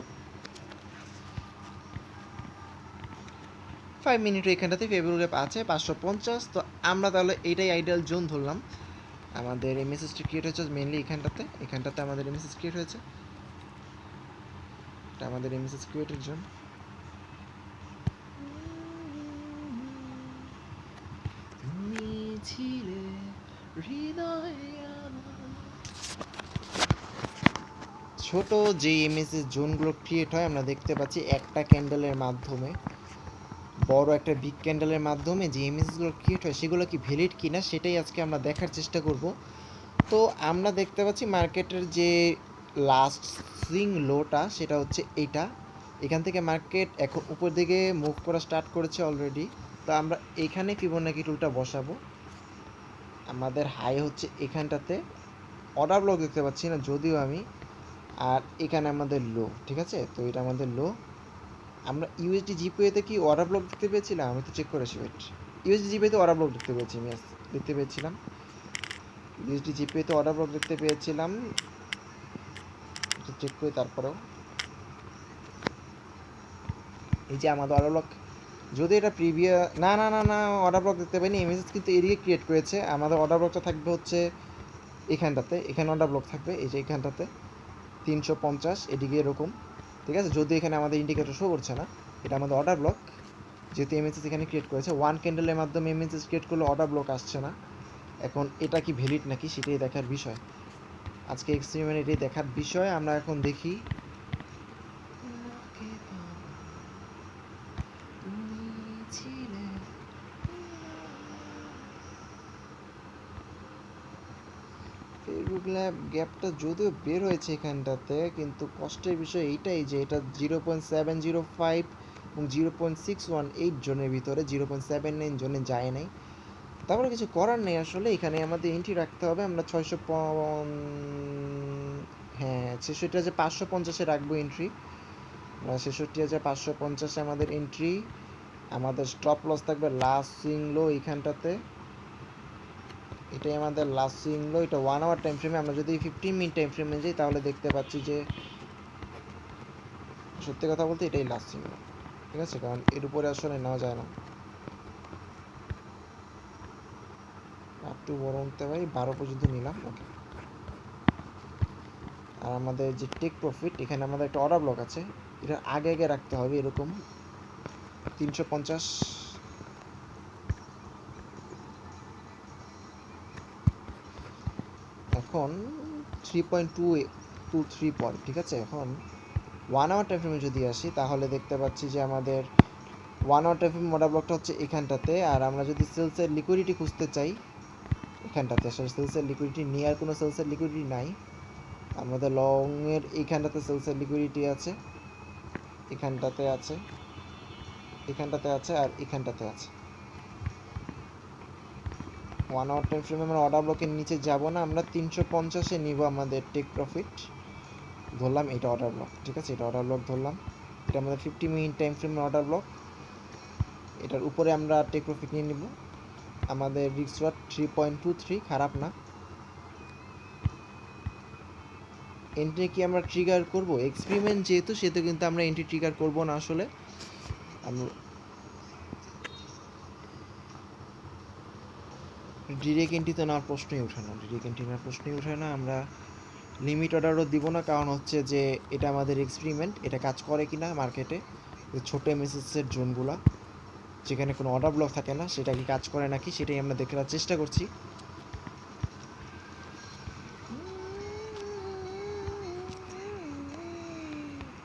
A: 5 মিনিটে এখানটাতে ফেবল গ্যাপ আছে 550। তো আমরা তাহলে এইটাই আইডিয়াল জোন ধরলাম। আমাদের এমএসএসটি ক্রিয়েট হয়েছে মেনলি এখানটাতে আমাদের এমএসএস ক্রিয়েট হয়েছে। এটা আমাদের এমএসএস ক্রিয়েটের জোন। তুমি ছিলে হৃদয়ে আমার। ছোট যে এমএসএস জোনগুলো ক্রিয়েট হয় আমরা দেখতে পাচ্ছি একটা ক্যান্ডেলের মাধ্যমে, বড় একটা বিগ ক্যান্ডেলের মাধ্যমে যে এমএসএসগুলো ক্রিয়েট হয় সেগুলো কি ভ্যালিড কিনা সেটাই আজকে আমরা দেখার চেষ্টা করব। তো আমরা দেখতে পাচ্ছি মার্কেটের যে লাস্ট সুইং লোটা সেটা হচ্ছে এইটা। এখান থেকে মার্কেট এখন উপর দিকে মুভ করা স্টার্ট করেছে অলরেডি। তো আমরা এখানে ফিবোনাকি টুলটা বসাবো। আমাদের হাই হচ্ছে এখানটাতে, অর্ডার ব্লক দেখতে পাচ্ছি না যদিও আমি। আর এখানে আমাদের লো, ঠিক আছে? তো এটা আমাদের লো। আমরা ইউএসডি জিপিওতে কি অর্ডার ব্লক দেখতে পেয়েছিলাম? আমি তো চেক করেছি, ওয়েট। ইউএসডি জিপিওতে অর্ডার ব্লক দেখতে পেয়েছি, আমি দেখতে পেয়েছিলাম। ইউএসডি জিপিওতে অর্ডার ব্লক দেখতে পেয়েছিলাম, চেক করি। তারপরেও এই যে আমাদের অর্ডার ব্লক, যদি এটা প্রিভিয়াস না না না না অর্ডার ব্লক দেখতে পাইনি। এমএসএস কিন্তু এদিকে ক্রিয়েট করেছে। আমাদের অর্ডার ব্লকটা থাকবে হচ্ছে এখানটাতে, এখানে অর্ডার ব্লক থাকবে এই যে এখানটাতে 350 এদিকে এরকম, ঠিক আছে? যদি এখানে আমাদের ইন্ডিকেটর শো করছে না, এটা আমাদের অর্ডার ব্লক। যেহেতু এমএসএস এখানে ক্রিয়েট করেছে, ওয়ান ক্যান্ডেলের মাধ্যমে এমএসএস ক্রিয়েট করলে অর্ডার ব্লক আসছে না। এখন এটা কি ভ্যালিড নাকি সেটাই দেখার বিষয়, আজকে এক্সপেরিমেন্ট এটাই দেখার বিষয়। আমরা এখন দেখি ফেসবুক ল্যাব গ্যাপটা যদিও বের হয়েছে এখানটাতে, কিন্তু কষ্টের বিষয় এইটাই যে এটা 0.705 এবং 0.618 জনের ভিতরে, 0.79 জনে যায় নাই। তারপরে কিছু করার নেই আসলে, এখানে আমাদের এন্ট্রি রাখতে হবে। আমরা 66,550-এ রাখবো এন্ট্রি। 66,550-এ আমাদের এন্ট্রি। আমাদের স্টপ লস থাকবে লাস্ট সুইং লো এইখানটাতে, এটাই আমাদের লাস্ট সুইং লো। এটা 1 আওয়ার টাইম ফ্রেমে। আমরা যদি 15 মিনিট টাইম ফ্রেমে যাই তাহলে দেখতে পাচ্ছি যে সত্যি কথা বলতে এটাই লাস্ট সুইং লো। ঠিক আছে, কারণ এর উপরে আসলে নেওয়া যায় না। একটু বড় উঠতে পারি, 12 পর্যন্ত নিলাম। ওকে, আর আমাদের যে টেক প্রফিট, এখানে আমাদের একটা অর্ডার ব্লক আছে, এটা আগে আগে রাখতে হবে এরকম 350। এখন 3.223 পয়েন্ট। ঠিক আছে, এখন 1 আওয়ার টাইম ফ্রেমে যদি আসি তাহলে দেখতে পাচ্ছি যে আমাদের 1 আওয়ার টাইম ফ্রেম অর্ডার ব্লকটা হচ্ছে এখানটাতে। আর আমরা যদি সেলসের লিকুইডিটি খুঁজতে চাই এখানটাতে, আসলে সেলসের লিকুইডিটি নিয়ে আর কোনো সেলসের লিকুইডিটি নাই। আমাদের লংয়ের এইখানটাতে সেলসের লিকুইডিটি আছে, এখানটাতে আছে, এখানটাতে আছে, আর এখানটাতে আছে। 1 আওয়ার টাইম ফ্রেমে আমরা অর্ডার ব্লকের নিচে যাব না, আমরা 350-এ নিব আমাদের টেক প্রফিট। ধরলাম এটা অর্ডার ব্লক। ঠিক আছে, এটা অর্ডার ব্লক ধরলাম, এটা আমাদের 50 মিনিট টাইম ফ্রেমের অর্ডার ব্লক। এটার উপরে আমরা টেক প্রফিট নিয়ে নিব। আমাদের রিস্ক ওয়াট 3.23, খারাপ না। এন্ট্রি কি আমরা ট্রিগার করব? এক্সপেরিমেন্ট যেহেতু, সেহেতু কিন্তু আমরা এন্ট্রি ট্রিগার করব না আসলে। আমরা ডিরেক্ট এন্ট্রি তো নেওয়ার প্রশ্নই ওঠে না, ডিরেক্ট এন্ট্রি নেওয়ার প্রশ্নই ওঠে না। আমরা লিমিট অর্ডারও দিব না, কারণ হচ্ছে যে এটা আমাদের এক্সপেরিমেন্ট, এটা কাজ করে কি না মার্কেটে, ছোটো এমএসএসের জোনগুলো যেখানে কোনো অর্ডার ব্লক থাকে না, সেটা কি কাজ করে নাকি সেটাই আমরা দেখার চেষ্টা করছি।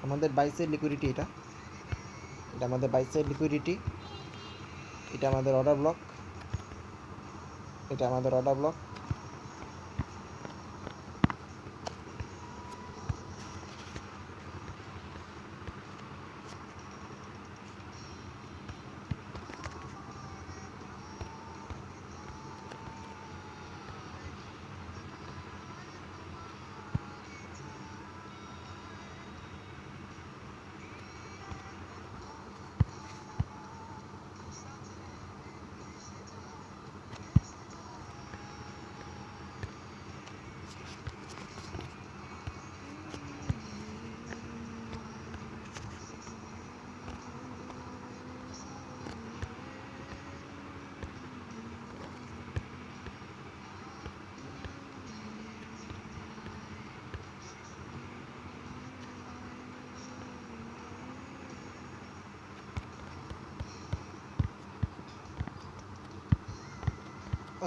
A: আমাদের 22-এর লিকুইডিটি, এটা আমাদের 22-এর লিকুইডিটি, এটা আমাদের অর্ডার ব্লক, এটা আমাদের অর্ডার ব্লক।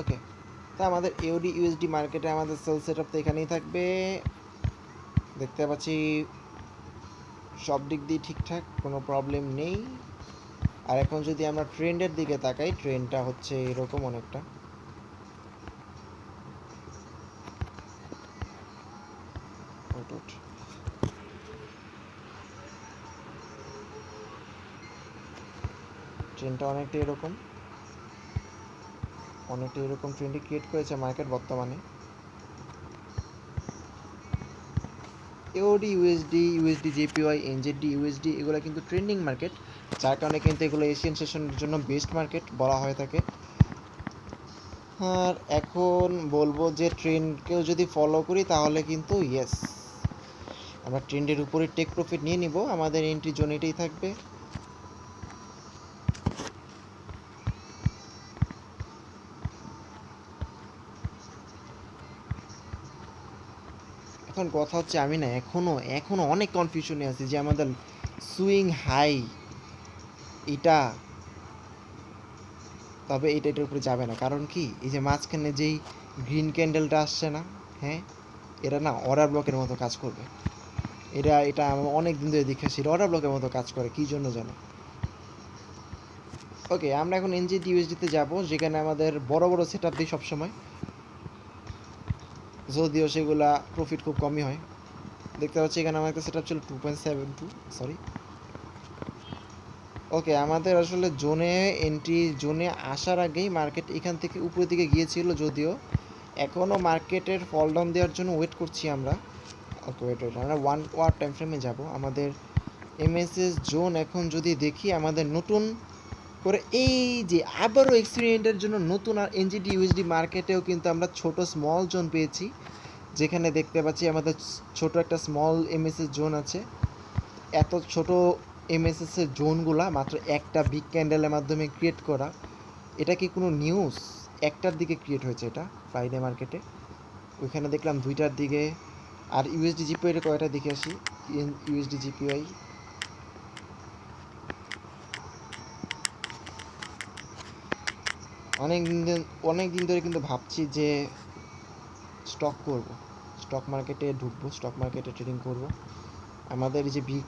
A: ওকে, তা আমাদের ইউডি ইউএসডি মার্কেটে আমাদের সেল সেটআপ তো এখানেই থাকবে। দেখতে পাচ্ছি সব দিক দিয়ে ঠিকঠাক, কোনো প্রবলেম নেই। আর এখন যদি আমরা ট্রেন্ডের দিকে তাকাই, ট্রেন্ডটা হচ্ছে এরকম অনেকটা। ট্রেন্ডটা অনেকটা এরকম ট্রেন্ডই ক্রিয়েট করেছে মার্কেট বর্তমানে। AOD USD, USD JPY, NZD USD, এগুলো কিন্তু ট্রেন্ডিং মার্কেট, যার কারণে কিন্তু এগুলো এশিয়ান সেশনের জন্য বেস্ট মার্কেট বলা হয়ে থাকে। আর এখন বলবো যে ট্রেন্ডকেও যদি ফলো করি তাহলে কিন্তু ইয়েস, আমরা ট্রেন্ডের উপরে টেক প্রফিট নিয়ে নিব। আমাদের এন্ট্রি জোন এটাই থাকবে। এখন কথা হচ্ছে আমি না এখনো অনেক কনফিউশনে আছি যে আমাদের সুইং হাই এটা, তবে এটার উপরে যাবে না। কারণ কি, এই যে মাঝখানে যেই গ্রিন ক্যান্ডেলটা আসছে না, হ্যাঁ, এরা না অর্ডার ব্লকের মতো কাজ করবে। এটা আমি অনেক দিন ধরে দেখেছি, অর্ডার ব্লকের মতো কাজ করে, কী জন্য জানো। ওকে, আমরা এখন এনজেডি ইউএসডিতে যাব, যেখানে আমাদের বড় বড় সেট আপ দিই সবসময়, যদিও সেগুলা প্রফিট খুব কমই হয়। দেখতে পাচ্ছি এখানে আমার একটা সেট আপ ছিল 2.72, সরি। ওকে, আমাদের আসলে জোনে আসার আগেই মার্কেট এখান থেকে উপরের দিকে গিয়েছিল, যদিও এখনও মার্কেটের ফল ডাউন দেওয়ার জন্য ওয়েট করছি আমরা। ওকে, ওয়েট আমরা 1 আওয়ার টাইম ফ্রেমে যাব। আমাদের এমএসএস জোন এখন যদি দেখি, আমাদের নতুন করে এই যে আবারও এক্সপেরিমেন্টের জন্য নতুন আর এনজিডি ইউএসডি মার্কেটেও কিন্তু আমরা ছোট স্মল জোন পেয়েছি, যেখানে দেখতে পাচ্ছি আমাদের ছোট একটা স্মল এমএসএস জোন আছে। এত ছোট এমএসএস এর জোনগুলা মাত্র একটা বিগ ক্যান্ডেলের মাধ্যমে ক্রিয়েট করা, এটা কি কোনো নিউজ? একটার দিকে ক্রিয়েট হয়েছে এটা ফ্রাইডে মার্কেটে, ওইখানে দেখলাম 2টার দিকে। আর ইউএসডি জিপিওয়াই কয়টা দেখে আসি। ইউএসডি জিপিওয়াই অনেক দিন ধরে কিন্তু ভাবছি যে স্টক করব, স্টক মার্কেটে ঢুকবো, স্টক মার্কেটে ট্রেডিং করব। আমাদের এই যে বিগ,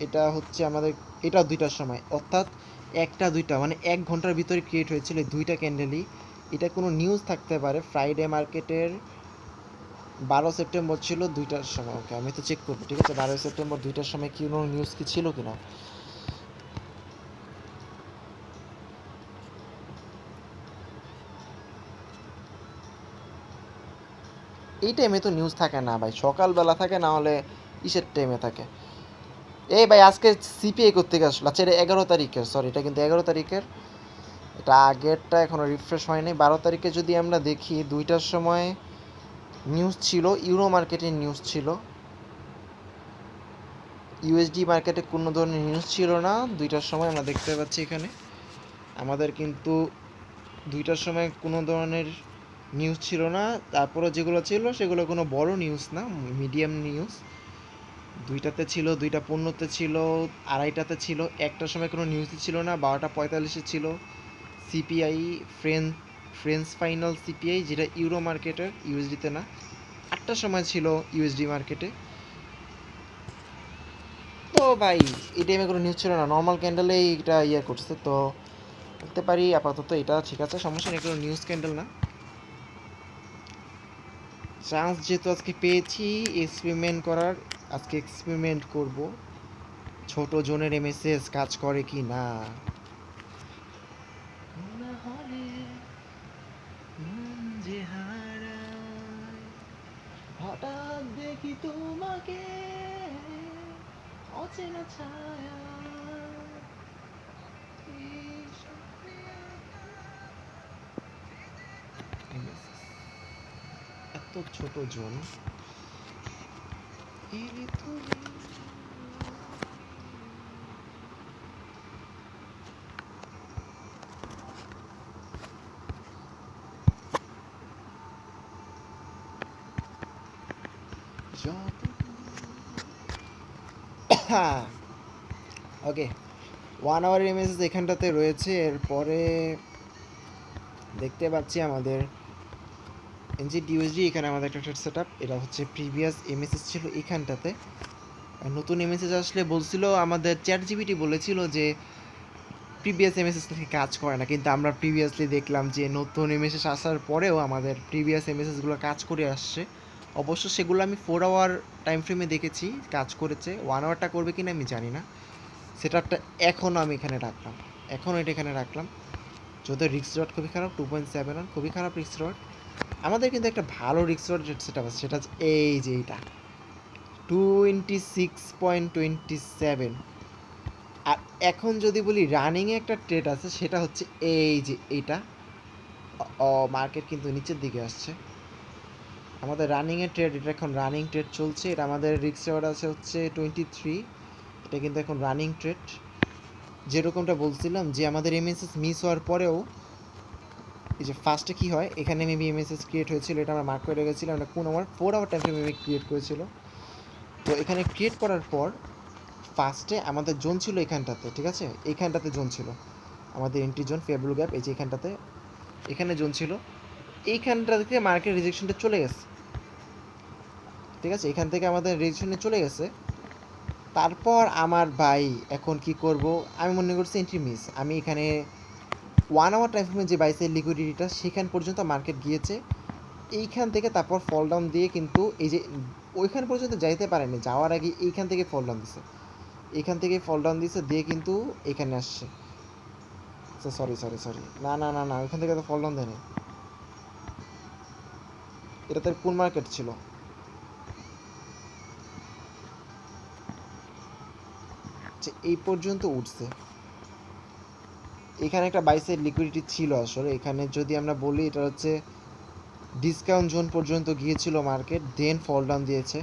A: এটা হচ্ছে আমাদের, এটা 2টার সময়, অর্থাৎ 1টা 2টা মানে 1 ঘন্টার ভিতরে ক্রিয়েট হয়েছিল এই 2টা ক্যান্ডেলই। এটা কোনো নিউজ থাকতে পারে। ফ্রাইডে মার্কেটের 12 সেপ্টেম্বর ছিল 2টার সময়। ওকে, আমি তো চেক করবো, ঠিক আছে। 12 সেপ্টেম্বর 2টার সময় কি কোনো নিউজ কি ছিল কিনা। এই টাইমে তো নিউজ থাকে না ভাই, সকালবেলা থাকে, না হলে ইসের টাইমে থাকে। এই ভাই আজকে সিপিআই করতে আসলো, আচ্ছা এটা 11 তারিখের, সরি এটা কিন্তু 11 তারিখের, এটা আগেরটা এখনও রিফ্রেশ হয়নি। 12 তারিখে যদি আমরা দেখি 2টার সময় নিউজ ছিল, ইউরো মার্কেটের নিউজ ছিল, ইউএসডি মার্কেটে কোনো ধরনের নিউজ ছিল না 2টার সময়। আমরা দেখতে পাচ্ছি এখানে আমাদের কিন্তু 2টার সময় কোনো ধরনের নিউজ ছিল না। তারপরে যেগুলো ছিল সেগুলো কোনো বড় নিউজ না, মিডিয়াম নিউজ। 2টাতে ছিল, 2টা 15-তে ছিল, 2:30-তে ছিল, 1টার সময় কোনো নিউজই ছিল না। 12টা 45-এ ছিল সিপিআই, ফ্রেঞ্চ ফাইনাল সিপিআই, যেটা ইউরো মার্কেটের, ইউএসডিতে না। 8টার সময় ছিল ইউএসডি মার্কেটে। তো ভাই এই টাইমে কোনো নিউজ ছিল না, নর্মাল ক্যান্ডেলে এটা ইয়ে করছে, তো বলতে পারি আপাতত এটা ঠিক আছে, সমস্যা নেই, কোনো নিউজ ক্যান্ডেল না। চান্স যেহেতু আজকে পেয়েছি এক্সপেরিমেন্ট করার, আজকে এক্সপেরিমেন্ট করব ছোট জোনের এমএসএস কাজ করে কি না। হঠাৎ দেখি তোমাকে অচেনা ছায়া, এত ছোট জোন এলে তুমি। ওকে, 1 আওয়ার এমএসএস এখানটাতে রয়েছে। এরপরে দেখতে পাচ্ছি আমাদের এনজিডিউএসডি, এখানে আমাদের একটা সেট আপ, এটা হচ্ছে প্রিভিয়াস এমএসএস ছিল এখানটাতে। নতুন এমএসএস আসলে বলছিল, আমাদের চ্যাট জিপিটি বলেছিল যে প্রিভিয়াস এমএসএস থেকে কাজ করে না, কিন্তু আমরা প্রিভিয়াসলি দেখলাম যে নতুন এমএসএস আসার পরেও আমাদের প্রিভিয়াস এমএসএসগুলো কাজ করে আসছে। অবশ্য সেগুলো আমি 4 আওয়ার টাইম ফ্রেমে দেখেছি কাজ করেছে, 1 আওয়ারটা করবে কিনা আমি জানি না। সেটআপটা এখনও আমি এখানে রাখলাম, এখনও এটা এখানে রাখলাম। যদিও রিক্স রড খুবই খারাপ, 2.7 খুবই খারাপ রিক্স রড। আমাদের কিন্তু একটা ভালো রিক্স রড সেট আপ আছে, সেটা হচ্ছে এই যে এইটা 26.27। আর এখন যদি বলি রানিংয়ে একটা ট্রেড আছে, সেটা হচ্ছে এই যে এইটা। মার্কেট কিন্তু নিচের দিকে আসছে, আমাদের রানিংয়ের ট্রেড, এটা এখন রানিং ট্রেড চলছে। এটা আমাদের রিক্স রেওয়ার্ড আছে হচ্ছে 23, এটা কিন্তু এখন রানিং ট্রেড। যেরকমটা বলছিলাম যে আমাদের এমএসএস মিস হওয়ার পরেও এই যে ফার্স্টে কী হয়, এখানে মেবি এমএসএস ক্রিয়েট হয়েছিল, এটা আমরা মার্ক করে রেখেছিলাম, এটা কোন আমার 4 আওয়ার টাইম মেবি ক্রিয়েট করেছিল। তো এখানে ক্রিয়েট করার পর ফার্স্টে আমাদের জোন ছিল এখানটাতে, ঠিক আছে, এইখানটাতে জোন ছিল আমাদের এন্ট্রি জোন, ফেভারেবল গ্যাপ, এই যে এখানটাতে, এখানে জোন ছিল। এইখানটা থেকে মার্কেট রিজেকশনটা চলে গেছে, ঠিক আছে, এখান থেকে আমাদের রিজেকশনে চলে গেছে। তারপর আমার ভাই এখন কি করব, আমি মনে করছি এন্ট্রি মিস। আমি এখানে 1 আওয়ার টাইম ফ্রেমে যে বাইসের লিকুইডিটিটা সেখান পর্যন্ত মার্কেট গিয়েছে, এইখান থেকে তারপর ফল ডাউন দিয়ে কিন্তু এই যে ওইখান পর্যন্ত যাইতে পারেনি, যাওয়ার আগে এইখান থেকে ফল ডাউন দিছে, এইখান থেকে ফল ডাউন দিছে দিয়ে কিন্তু এখানে আসছে। সরি সরি সরি, না না না না, ওইখান থেকে তো ফল ডাউন দেয়নি, এটা তো কোন মার্কেট ছিল, এই পর্যন্ত উঠছে। এখানে একটা বাইসের লিকুইডিটি ছিল আসলে, এখানে যদি আমরা বলি এটা হচ্ছে ডিসকাউন্ট জোন পর্যন্ত গিয়েছিল মার্কেট, দেন ফল ডাউন দিয়েছে।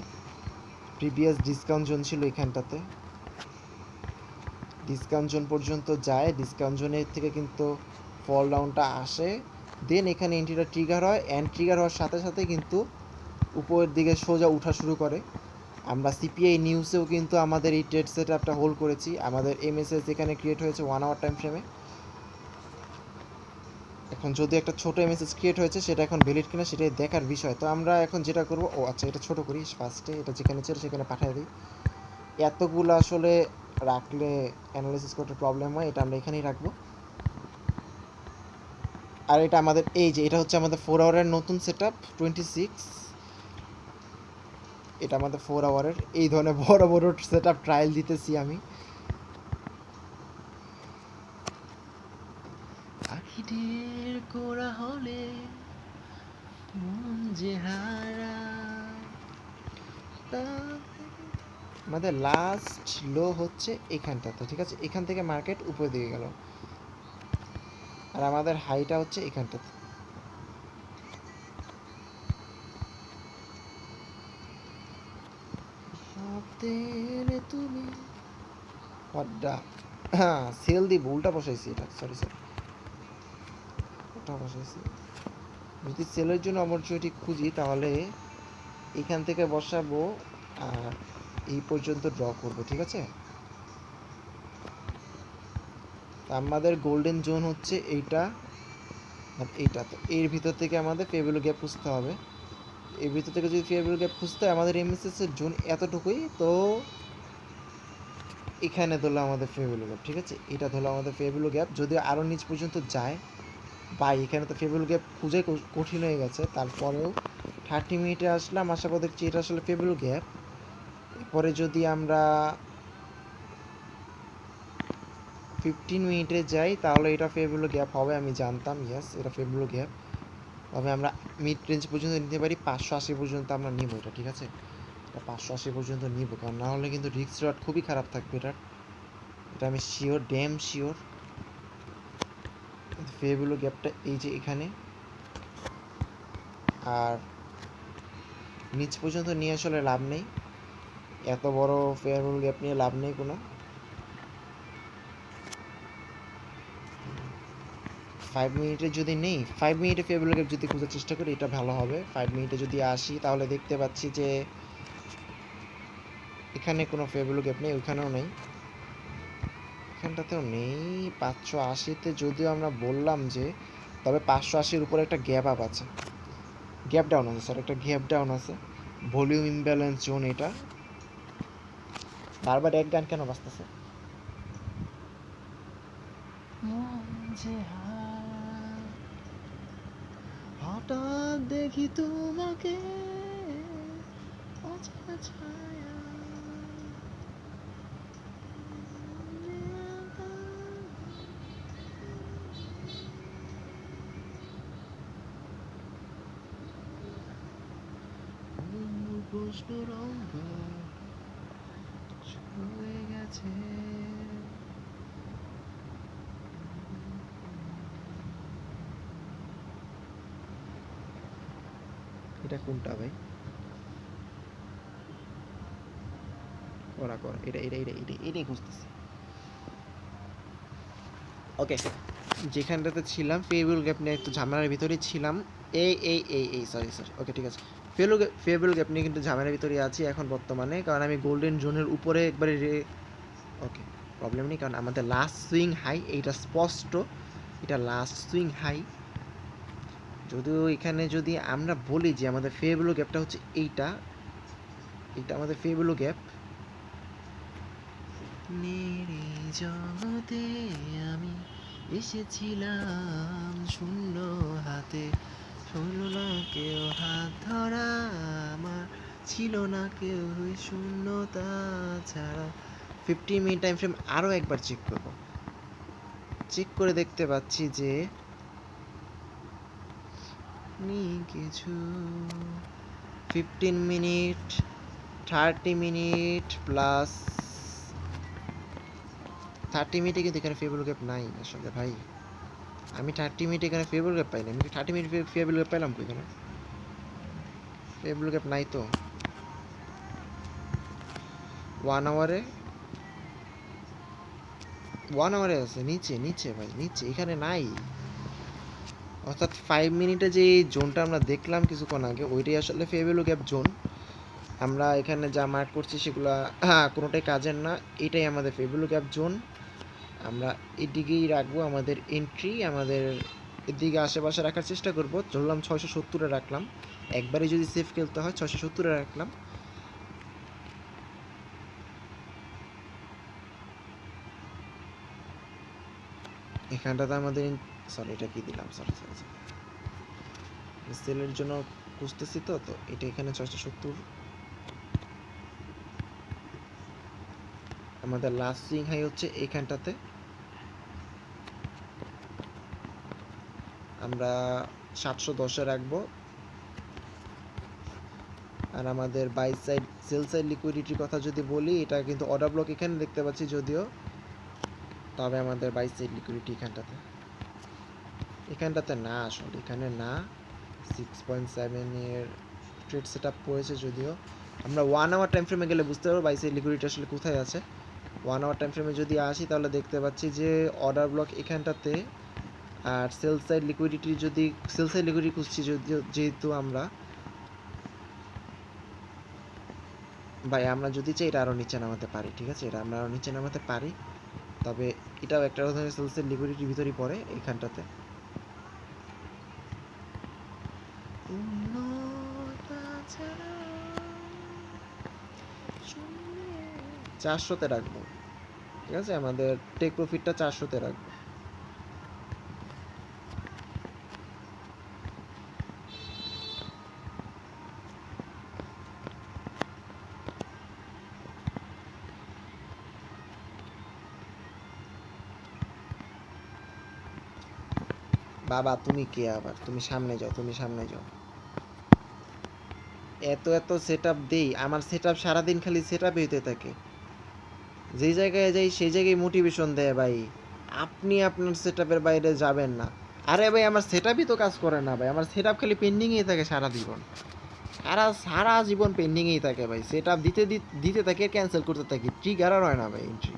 A: প্রিভিয়াস ডিসকাউন্ট জোন ছিল এখানটাতে, ডিসকাউন্ট জোন পর্যন্ত যায়, ডিসকাউন্ট জোনের থেকে কিন্তু ফল ডাউনটা আসে, দেন এখানে এন্ট্রিটা ট্রিগার হয়, অ্যান্ড ট্রিগার হওয়ার সাথে সাথে কিন্তু উপরের দিকে সোজা উঠা শুরু করে। আমরা সিপিআই নিউজেও কিন্তু আমাদের এই ট্রেড সেট আপটা হোল্ড করেছি, আমাদের এমএসএস এখানে ক্রিয়েট হয়েছে 1 আওয়ার টাইম ফ্রেমে। এখন যদি একটা ছোট এমএসএস ক্রিয়েট হয়েছে সেটা এখন ভ্যালিড কিনা সেটাই দেখার বিষয়। তো আমরা এখন যেটা করব, ও আচ্ছা এটা ছোট করি ফার্স্টে, এটা যেখানে ছিল সেখানে পাঠিয়ে দিই। এতগুলো আসলে রাখলে অ্যানালাইসিস করতে প্রবলেম হয়, এটা আমরা এখানেই রাখবো। আর এটা আমাদের এই যে এটা হচ্ছে আমাদের 4 আওয়ারের নতুন সেট আপ 26, এটা আমাদের 4 আওয়ারের। এই ধরনের বড় বড় সেট আপ ট্রায়াল দিতেছি আমি। আখিটের কোরা হলে মন যে হারায়। আমাদের লাস্ট লো হচ্ছে এখানটাতে, ঠিক আছে, এখান থেকে মার্কেট উপরের দিকে গেল, আর আমাদের হাইটা হচ্ছে এখানটাতে। তুমি হ্যাঁ সেল দিব, উল্টা বসাইছি এটা, সরি উল্টা বসাইছি। যদি সেলের জন্য অপরচুনিটি খুঁজি তাহলে এখান থেকে বসাবো আর এই পর্যন্ত ড্র করব, ঠিক আছে। আমাদের গোল্ডেন জোন হচ্ছে এইটা আর এইটা, তো এর ভিতর থেকে আমাদের ফেয়ারভ্যালু গ্যাপ খুঁজতে হবে। এর ভিতর থেকে যদি ফেয়ারভ্যালু গ্যাপ খুঁজতে হয় আমাদের এমএসএস এর জোন এতটুকুই, তো এখানে ধরলো আমাদের ফেয়ারভ্যালু গ্যাপ, ঠিক আছে, এটা ধরলো আমাদের ফেয়ারভ্যালু গ্যাপ। যদি আরও নিচ পর্যন্ত যায় বা এখানে তো ফেয়ারভ্যালু গ্যাপ খুঁজে কঠিন হয়ে গেছে, তারপরেও 30 মিনিটে আসলাম, আশা করি দেখছি এটা আসলে ফেয়ারভ্যালু গ্যাপ। এরপরে যদি আমরা 15 মিনিটে যাই তাহলে এটা ফেয়ারভ্যালু গ্যাপ হবে, আমি জানতাম, ইয়েস এটা ফেয়ারভ্যালু গ্যাপ। তবে আমরা মিড রেঞ্জ পর্যন্ত নিতে পারি, 580 পর্যন্ত আমরা নিব এটা, ঠিক আছে, এটা 580 পর্যন্ত নিব, কারণ না হলে কিন্তু রিস্ক রেট খুবই খারাপ থাকবে এটার, এটা আমি শিওর, ড্যাম শিওর। ফেয়ারভ্যালু গ্যাপটা এই যে এখানে, আর নিচ পর্যন্ত নিয়ে আসলে লাভ নেই, এত বড় ফেয়ারভ্যালু গ্যাপ নিয়ে লাভ নেই কোনো। 5 মিনিটে যদি নেই, 5 মিনিটে ফেয়ারভ্যালু গ্যাপ যদি খোঁজার চেষ্টা করি এটা ভালো হবে। 5 মিনিটে যদি আসি তাহলে দেখতে পাচ্ছি যে এখানে কোনো ফেয়ারভ্যালু গ্যাপ নেই, ওইখানেও নেই, এখানটাতেও নেই। 580তে যদিও আমরা বললাম যে, তবে 580-র উপরে একটা গ্যাপ আপ আছে, গ্যাপ ডাউন আছে, স্যার একটা গ্যাপ ডাউন আছে, ভলিউম ইমব্যালেন্স জোন এটা। বারবার এক গান কেন বাজতেছে? হঠাৎ দেখি তোমাকে ছায়া, প্রশ্ন রঙ্গ হয়ে গেছে। এটা কোনটা ভাই? করা এটা এটা এটা এটা এটাই খুঁজতেছি। ওকে, যেখানটাতে ছিলাম ফেয়ারভ্যালু গ্যাপ নিয়ে একটু ঝামেলার ভিতরেই ছিলাম। এই সরি ওকে ঠিক আছে, ফেয়ারভ্যালু গ্যাপ নিয়ে কিন্তু ঝামেলার ভিতরেই আছি এখন বর্তমানে, কারণ আমি গোল্ডেন জোনের উপরে একবারে ওকে প্রবলেম নেই, কারণ আমাদের লাস্ট সুইং হাই এইটা স্পষ্ট, এটা লাস্ট সুইং হাই। যদিও এখানে যদি আমরা বলি যে আমাদের ফেয়ারভ্যালু গ্যাপটা হচ্ছে এইটা, এটা আমাদের ফেয়ারভ্যালু গ্যাপ। জগতে আমি এসেছিলাম শূন্য হাতে, শূন্য না কেউ হাত ধরা আমার, ছিল না কেউ শূন্যতা ছাড়া। 15 মিনিট টাইম ফ্রেম আরও একবার চেক করব, চেক করে দেখতে পাচ্ছি যে কিছু 15 মিনিট 30 মিনিট প্লাস 30 মিনিটে কিন্তু এখানে ফেয়ারভ্যালু গ্যাপ নাই আসলে ভাই। আমি 30 মিনিট এখানে ফেয়ারভ্যালু গ্যাপ পাইনি, আমি 30 মিনিট ফেয়ারভ্যালু গ্যাপ পাইলাম কই? এখানে ফেয়ারভ্যালু গ্যাপ নাই তো। 1 আওয়ারে 1 আওয়ারে আছে, নিচে নিচে ভাই, নিচে, এখানে নাই। অর্থাৎ 5 মিনিটে যে জোনটা আমরা দেখলাম কিছুক্ষণ আগে, ওইটাই আসলে ফেভেলো গ্যাপ জোন। আমরা এখানে যা মার্ক করছি সেগুলো কোনোটাই কাজের না। এটাই আমাদের ফেভেলো গ্যাপ জোন। আমরা এদিকেই রাখবো আমাদের এন্ট্রি, আমাদের এদিকে আশেপাশে রাখার চেষ্টা করব। ধরলাম 670-এ রাখলাম, একবারে যদি সেফ খেলতে হয় 670-এ রাখলাম। এখানটাতে আমাদের সরি, এটা কি দিলাম, সরি সরি সরি, সেলের জন্য খুঁজতেছি তো এটা এখানে 670। আমাদের লাস্ট সুইং হাই হচ্ছে এইখানটাতে, আমরা 710-এ রাখবো। আর আমাদের বাই সাইড সেল সাইড লিকুইডিটির কথা যদি বলি, এটা কিন্তু অর্ডার ব্লক এখানে দেখতে পাচ্ছি যদিও, তবে আমাদের বাই সাইড লিকুইডিটি এখানটাতে না, আসলে এখানে না। 6.7 এর ট্রেড সেট আপ করেছে যদিও। আমরা 1 আওয়ার টাইম ফ্রেমে গেলে বুঝতে পারবো বাই সাইড লিকুইডিটি আসলে কোথায় আছে। 1 আওয়ার টাইম ফ্রেমে যদি আসি তাহলে দেখতে পাচ্ছি যে অর্ডার ব্লক এখানটাতে, আর সেল সাইড লিকুইডিটি খুঁজছি যদিও, যেহেতু আমরা ভাই আমরা যদি চাই এটা আরও নিচে নামাতে পারি, ঠিক আছে, এটা আমরা আরও নিচে নামাতে পারি। তবে এটাও একটা ধরনের সেল সাইড লিকুইডিটির ভিতরেই পড়ে এইখানটাতে। 400-তে রাখবো, ঠিক আছে, আমাদের টেক প্রফিটটা 400-তে রাখবো। বাবা তুমি কে আবার, তুমি সামনে যাও, তুমি সামনে যাও। এত এত সেট আপ দেই, আমার সেট আপ সারাদিন খালি সেট আপই হতে থাকে। যেই জায়গায় যাই সেই জায়গায় মোটিভেশন দেয় ভাই, আপনি আপনার সেট আপের বাইরে যাবেন না। আরে ভাই আমার সেট আপই তো কাজ করে না ভাই, আমার সেট আপ খালি পেন্ডিংয়েই থাকে সারা জীবন, সারা জীবন পেন্ডিংয়েই থাকে ভাই। সেট আপ দিতে দিতে থাকে, ক্যান্সেল করতে থাকি, ট্রিগার আর হয় না ভাই এন্ট্রি।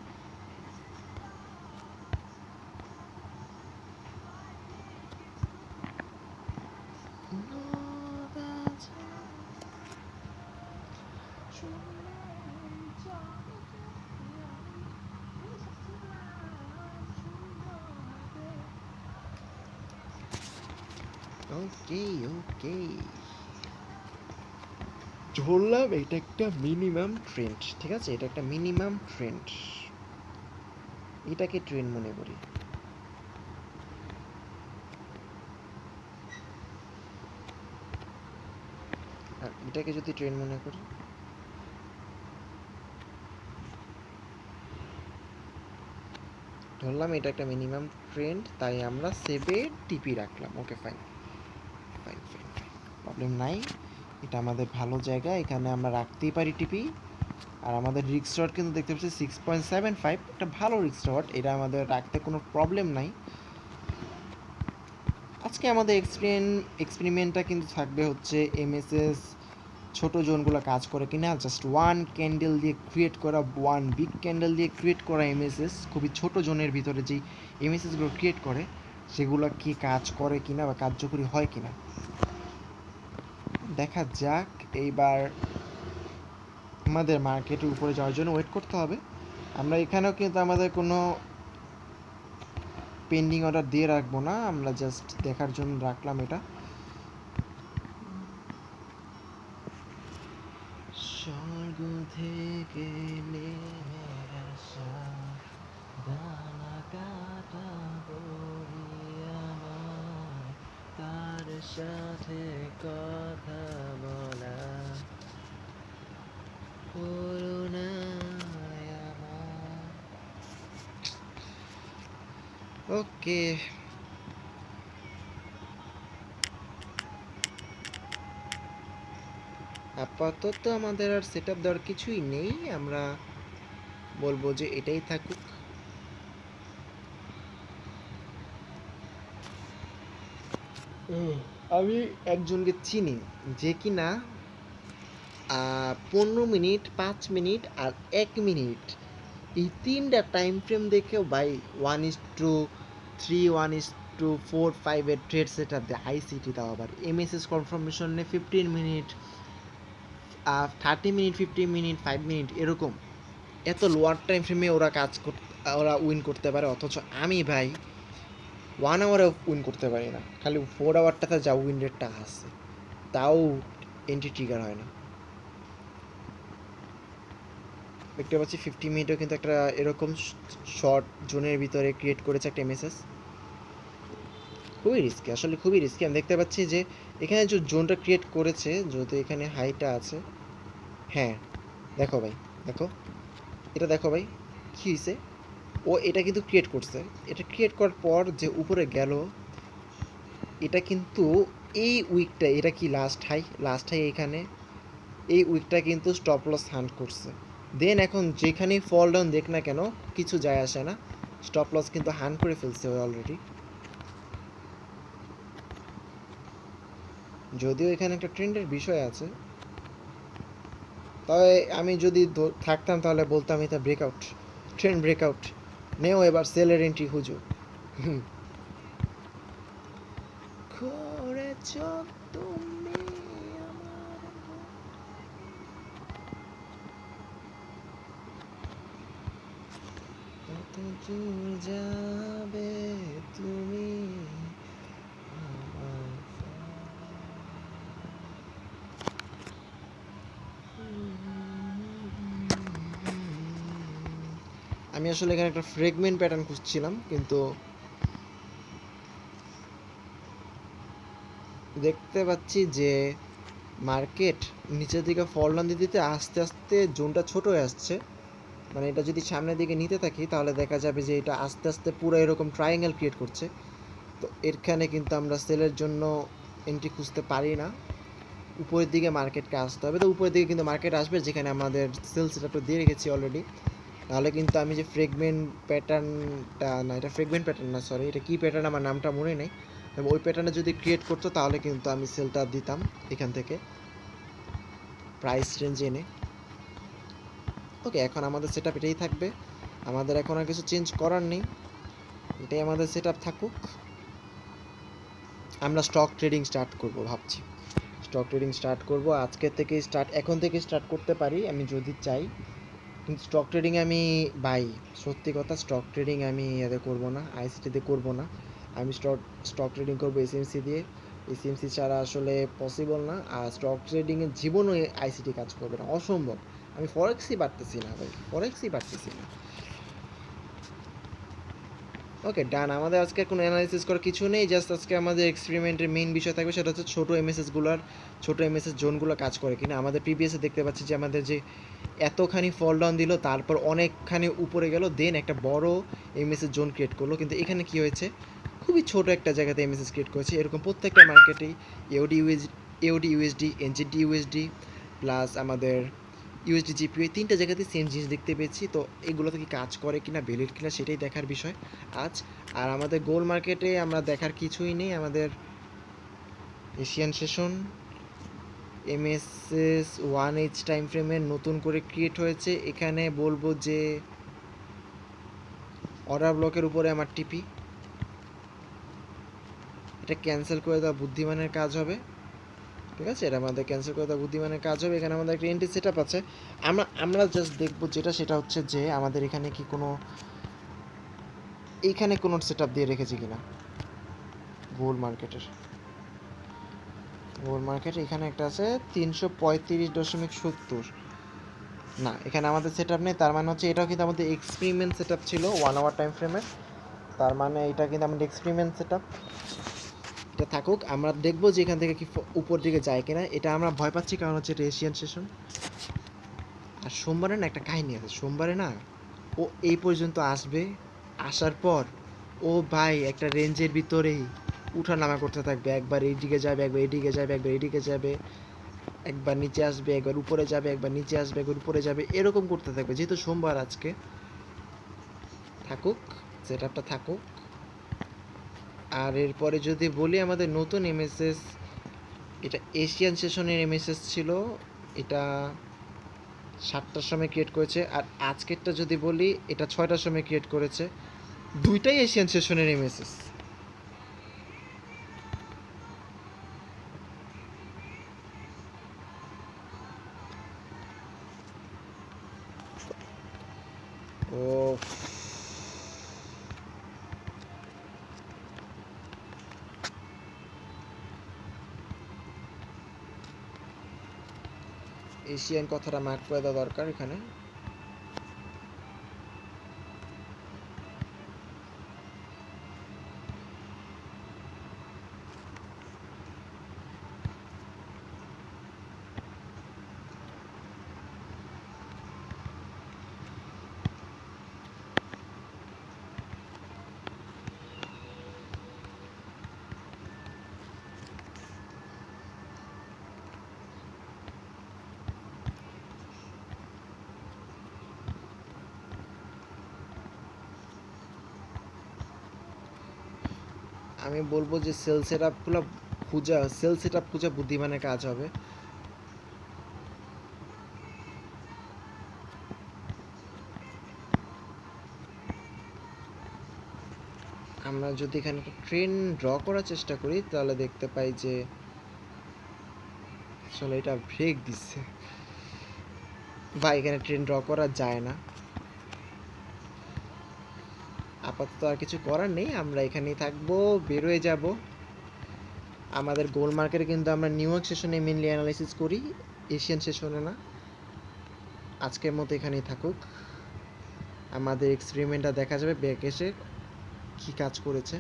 A: ওকে ওকে, ধরলাম এটা একটা মিনিমাম ট্রেন্ড, ঠিক আছে, এটা একটা মিনিমাম ট্রেন্ড, এটাকে ট্রেন্ড মনে করি। আর এটাকে যদি ট্রেন্ড মনে করি, ধরলাম এটা একটা মিনিমাম ট্রেন্ড, তাই আমরা সেভে টিপি রাখলাম। Okay fine fine fine fine, problem নাই, এটা আমাদের ভালো জায়গা, এখানে আমরা রাখতেই পারি টিপি। আর আমাদের রিস্ক রড কিন্তু দেখতে পাচ্ছি 6.75, একটা ভালো রিস্ক রড, এটা আমাদের রাখতে কোনো প্রবলেম নাই। আজকে আমাদের এক্সপেরিমেন্টটা কিন্তু থাকবে হচ্ছে এমএসএস ছোট জোনগুলো কাজ করে কিনা, জাস্ট ওয়ান ক্যান্ডেল দিয়ে ক্রিয়েট করা, ওয়ান বিগ ক্যান্ডেল দিয়ে ক্রিয়েট করা এমএসএস, খুবই ছোট জোনের ভিতরে যেই এমএসএসগুলো ক্রিয়েট করে সেগুলো কি কাজ করে কিনা বা কার্যকরী হয় কিনা দেখা যাক। এইবার আমাদের মার্কেটের উপরে যাওয়ার জন্য ওয়েট করতে হবে। আমরা এখানেও কিন্তু আমাদের কোনো পেন্ডিং অর্ডার দিয়ে রাখবো না, আমরা জাস্ট দেখার জন্য রাখলাম এটা। স্বর্গ থেকে নেমে আসা দানা কাটা বই আমার, তার সাথে কথা বলা করুণায় আমার। ওকে, আপাতত আমাদের আর সেট আপ দেওয়ার কিছুই নেই, আমরা বলবো যে এটাই থাকুক। আমি একজনকে চিনি যে কিনা 15 মিনিট, 5 মিনিট আর 1 মিনিট এই ৩টা টাইম ফ্রেম দেখেও ভাই 1:3, 1:4, 5 এর ট্রেড সেটআপ দেয় আইসিটি, তাও আবার এমএসএস কনফার্মেশনে 15 মিনিট, 30 মিনিট, 15 মিনিট, 5 মিনিট এরকম। এত লোয়ার টাইম ফ্রেমে ওরা উইন করতে পারে, অথচ আমি ভাই 1 আওয়ারে উইন করতে পারি না। খালি 4 আওয়ারটাতে যা উইন রেটটা আছে তাও এন্ট্রি ট্রিগার হয় না। দেখতে পাচ্ছি 50 মিনিটও কিন্তু একটা এরকম শর্ট জোনের ভিতরে ক্রিয়েট করেছে একটা এমএসএস। খুবই রিস্কি, আসলে খুবই রিস্কি। আমি দেখতে পাচ্ছি যে এখানে যে জোনটা ক্রিয়েট করেছে, যদি এখানে হাইটা আছে, হ্যাঁ দেখো ভাই, দেখো এটা, দেখো ভাই কী হয়েছে, ও এটা কিন্তু ক্রিয়েট করছে। এটা ক্রিয়েট করার পর যে উপরে গেল, এটা কিন্তু এই উইকটা, এটা কি লাস্ট হাই এখানে, এই উইকটা কিন্তু স্টপ লস হান্ট করছে। দেন এখন যেখানেই ফল ডাউন দেখ না কেন কিছু যায় আসে না, স্টপ লস কিন্তু হান্ট করে ফেলছে অলরেডি। যদিও এখানে একটা ট্রেন্ডের বিষয় আছে, তবে আমি যদি থাকতাম তাহলে বলতাম এটা ব্রেকআউট, ট্রেন্ড ব্রেকআউট, নেও এবার সেলের এন্ট্রি খুঁজো। করেছ তুমি আমার, কত দূর যাবে তুমি আমার। আমি আসলে এখানে একটা ফ্রেগমেন্ট প্যাটার্ন খুঁজছিলাম, কিন্তু দেখতে পাচ্ছি যে মার্কেট নিচের দিকে ফল ডাউন দিতে আস্তে আস্তে জোনটা ছোট হয়ে আসছে। মানে এটা যদি সামনের দিকে নিতে থাকি তাহলে দেখা যাবে যে এটা আস্তে আস্তে পুরো এরকম ট্রায়াঙ্গেল ক্রিয়েট করছে। তো এখানে কিন্তু আমরা সেলের জন্য এন্ট্রি খুঁজতে পারি না, উপরের দিকে মার্কেটকে আসতে হবে। তো উপরের দিকে কিন্তু মার্কেট আসবে যেখানে আমাদের সেল সেটআপটা দিয়ে রেখেছি অলরেডি। তাহলে কিন্তু আমি যে ফ্রেগমেন্ট প্যাটার্নটা, না এটা ফ্রেগমেন্ট প্যাটার্ন না, সরি এটা কী প্যাটার্ন আমার নামটা মনে নেই, ওই প্যাটার্নে যদি ক্রিয়েট করতো তাহলে কিন্তু আমি সেলটা দিতাম এখান থেকে প্রাইস রেঞ্জ এনে। ওকে, এখন আমাদের সেটআপ এটাই থাকবে, আমাদের এখন আর কিছু চেঞ্জ করার নেই, এটাই আমাদের সেটআপ থাকুক। আমরা স্টক ট্রেডিং স্টার্ট করব ভাবছি, স্টক ট্রেডিং স্টার্ট করব আজকে থেকে, এখন থেকে স্টার্ট করতে পারি আমি যদি চাই। কিন্তু স্টক ট্রেডিং আমি ভাই সত্যি কথা, স্টক ট্রেডিং আমি এতে করবো না, আইসিটিতে করবো না। আমি স্টক ট্রেডিং করবো এসএমসি দিয়ে, এসএমসি ছাড়া আসলে পসিবল না। আর স্টক ট্রেডিংয়ের জীবনও আইসিটি কাজ করবে না, অসম্ভব। আমি ফরেক্সই পারতেছি না ভাই, ফরেক্সই পারতেছি না। ওকে ডান, আমাদের আজকে কোনো অ্যানালিসিস করার কিছু নেই, জাস্ট আজকে আমাদের এক্সপেরিমেন্টের মেইন বিষয় থাকবে সেটা হচ্ছে ছোটো এমএসএস জোনগুলো কাজ করে কিনা। আমাদের প্রিভিয়াসে দেখতে পাচ্ছি যে আমাদের যে এতখানি ফল ডাউন দিল, তারপর অনেকখানি উপরে গেল, দেন একটা বড় এমএসএস জোন ক্রিয়েট করলো। কিন্তু এখানে কি হয়েছে, খুবই ছোট একটা জায়গাতে এমএসএস ক্রিয়েট করেছে। এরকম প্রত্যেকটা মার্কেটেই AUD USD, NZD USD plus আমাদের ইউএসডি জিপিও, এই 3টা জায়গাতে সেম জিনিস দেখতে পেয়েছি। তো এগুলোতে কি কাজ করে কিনা, ভ্যালিড কিনা সেটাই দেখার বিষয় আজ। আর আমাদের গোল্ড মার্কেটে আমরা দেখার কিছুই নেই, আমাদের Asian session MSS 1H time ফ্রেমের নতুন করে ক্রিয়েট হয়েছে। এখানে বলবো যে অর্ডার ব্লকের উপরে আমার টিপি, এটা ক্যান্সেল করে দেওয়া বুদ্ধিমানের কাজ হবে, ঠিক আছে, এটা আমাদের ক্যান্সেল করে দেওয়া বুদ্ধিমানের কাজ হবে। এখানে আমাদের একটা এন্ট্রি সেটআপ আছে, আমরা জাস্ট দেখবো যেটা, সেটা হচ্ছে যে আমাদের এখানে কি এইখানে কোনো সেটআপ দিয়ে রেখেছি কিনা। গোল্ড মার্কেট এখানে একটা আছে 335.70, না এখানে আমাদের সেটআপ নেই। তার মানে হচ্ছে এটাও কিন্তু আমাদের এক্সপেরিমেন্ট সেটআপ ছিল 1 আওয়ার টাইম ফ্রেমের, তার মানে এটা কিন্তু আমাদের এক্সপেরিমেন্ট সেটআপ, এটা থাকুক। আমরা দেখবো যে এখান থেকে কি উপর দিকে যায় কিনা। এটা আমরা ভয় পাচ্ছি কারণ হচ্ছে এটা এশিয়ান সেশন। আর সোমবারে না একটা কাহিনী আছে, সোমবারে না ও এই পর্যন্ত আসবে, আসার পর ও ভাই একটা রেঞ্জের ভিতরেই উঠা নামা করতে থাকবে, একবার এইদিকে যাবে, একবার এইদিকে যাবে, একবার এইদিকে যাবে, একবার নিচে আসবে, একবার উপরে যাবে, একবার নিচে আসবে, একবার উপরে যাবে, এরকম করতে থাকবে। যেহেতু সোমবার আজকে, থাকুক সেটআপটা থাকুক। আর এরপরে যদি বলি আমাদের নতুন এমএসএস, এটা এশিয়ান সেশনের এমএসএস ছিল, এটা 7টার সময় ক্রিয়েট করেছে, আর আজকেরটা যদি বলি এটা 6টার সময় ক্রিয়েট করেছে। দুইটাই এশিয়ান সেশনের এমএসএস। ও এশিয়ান কথাটা মার্ক করে দেওয়া দরকার এখানে। আমি বলবো যে সেল সেট আপ খোঁজা বুদ্ধিমানের কাজ হবে। আমরা যদি এখানে একটা ট্রেন ড্র করার চেষ্টা করি তাহলে দেখতে পাই যে আসলে এটা ব্রেক দিচ্ছে ভাই, এখানে ট্রেন ড্র করা যায় না। আপাতত আর কিছু করার নেই, আমরা এখানেই থাকবো, বেরোয় যাব। আমাদের গোল মার্কেটে কিন্তু আমরা নিউ ইয়র্ক সেশনে মেনলি অ্যানালাইসিস করি, এশিয়ান সেশনে না। আজকের মতো এখানেই থাকুক, আমাদের এক্সপেরিমেন্টটা দেখা যাবে ব্যাক এসে কী কাজ করেছে।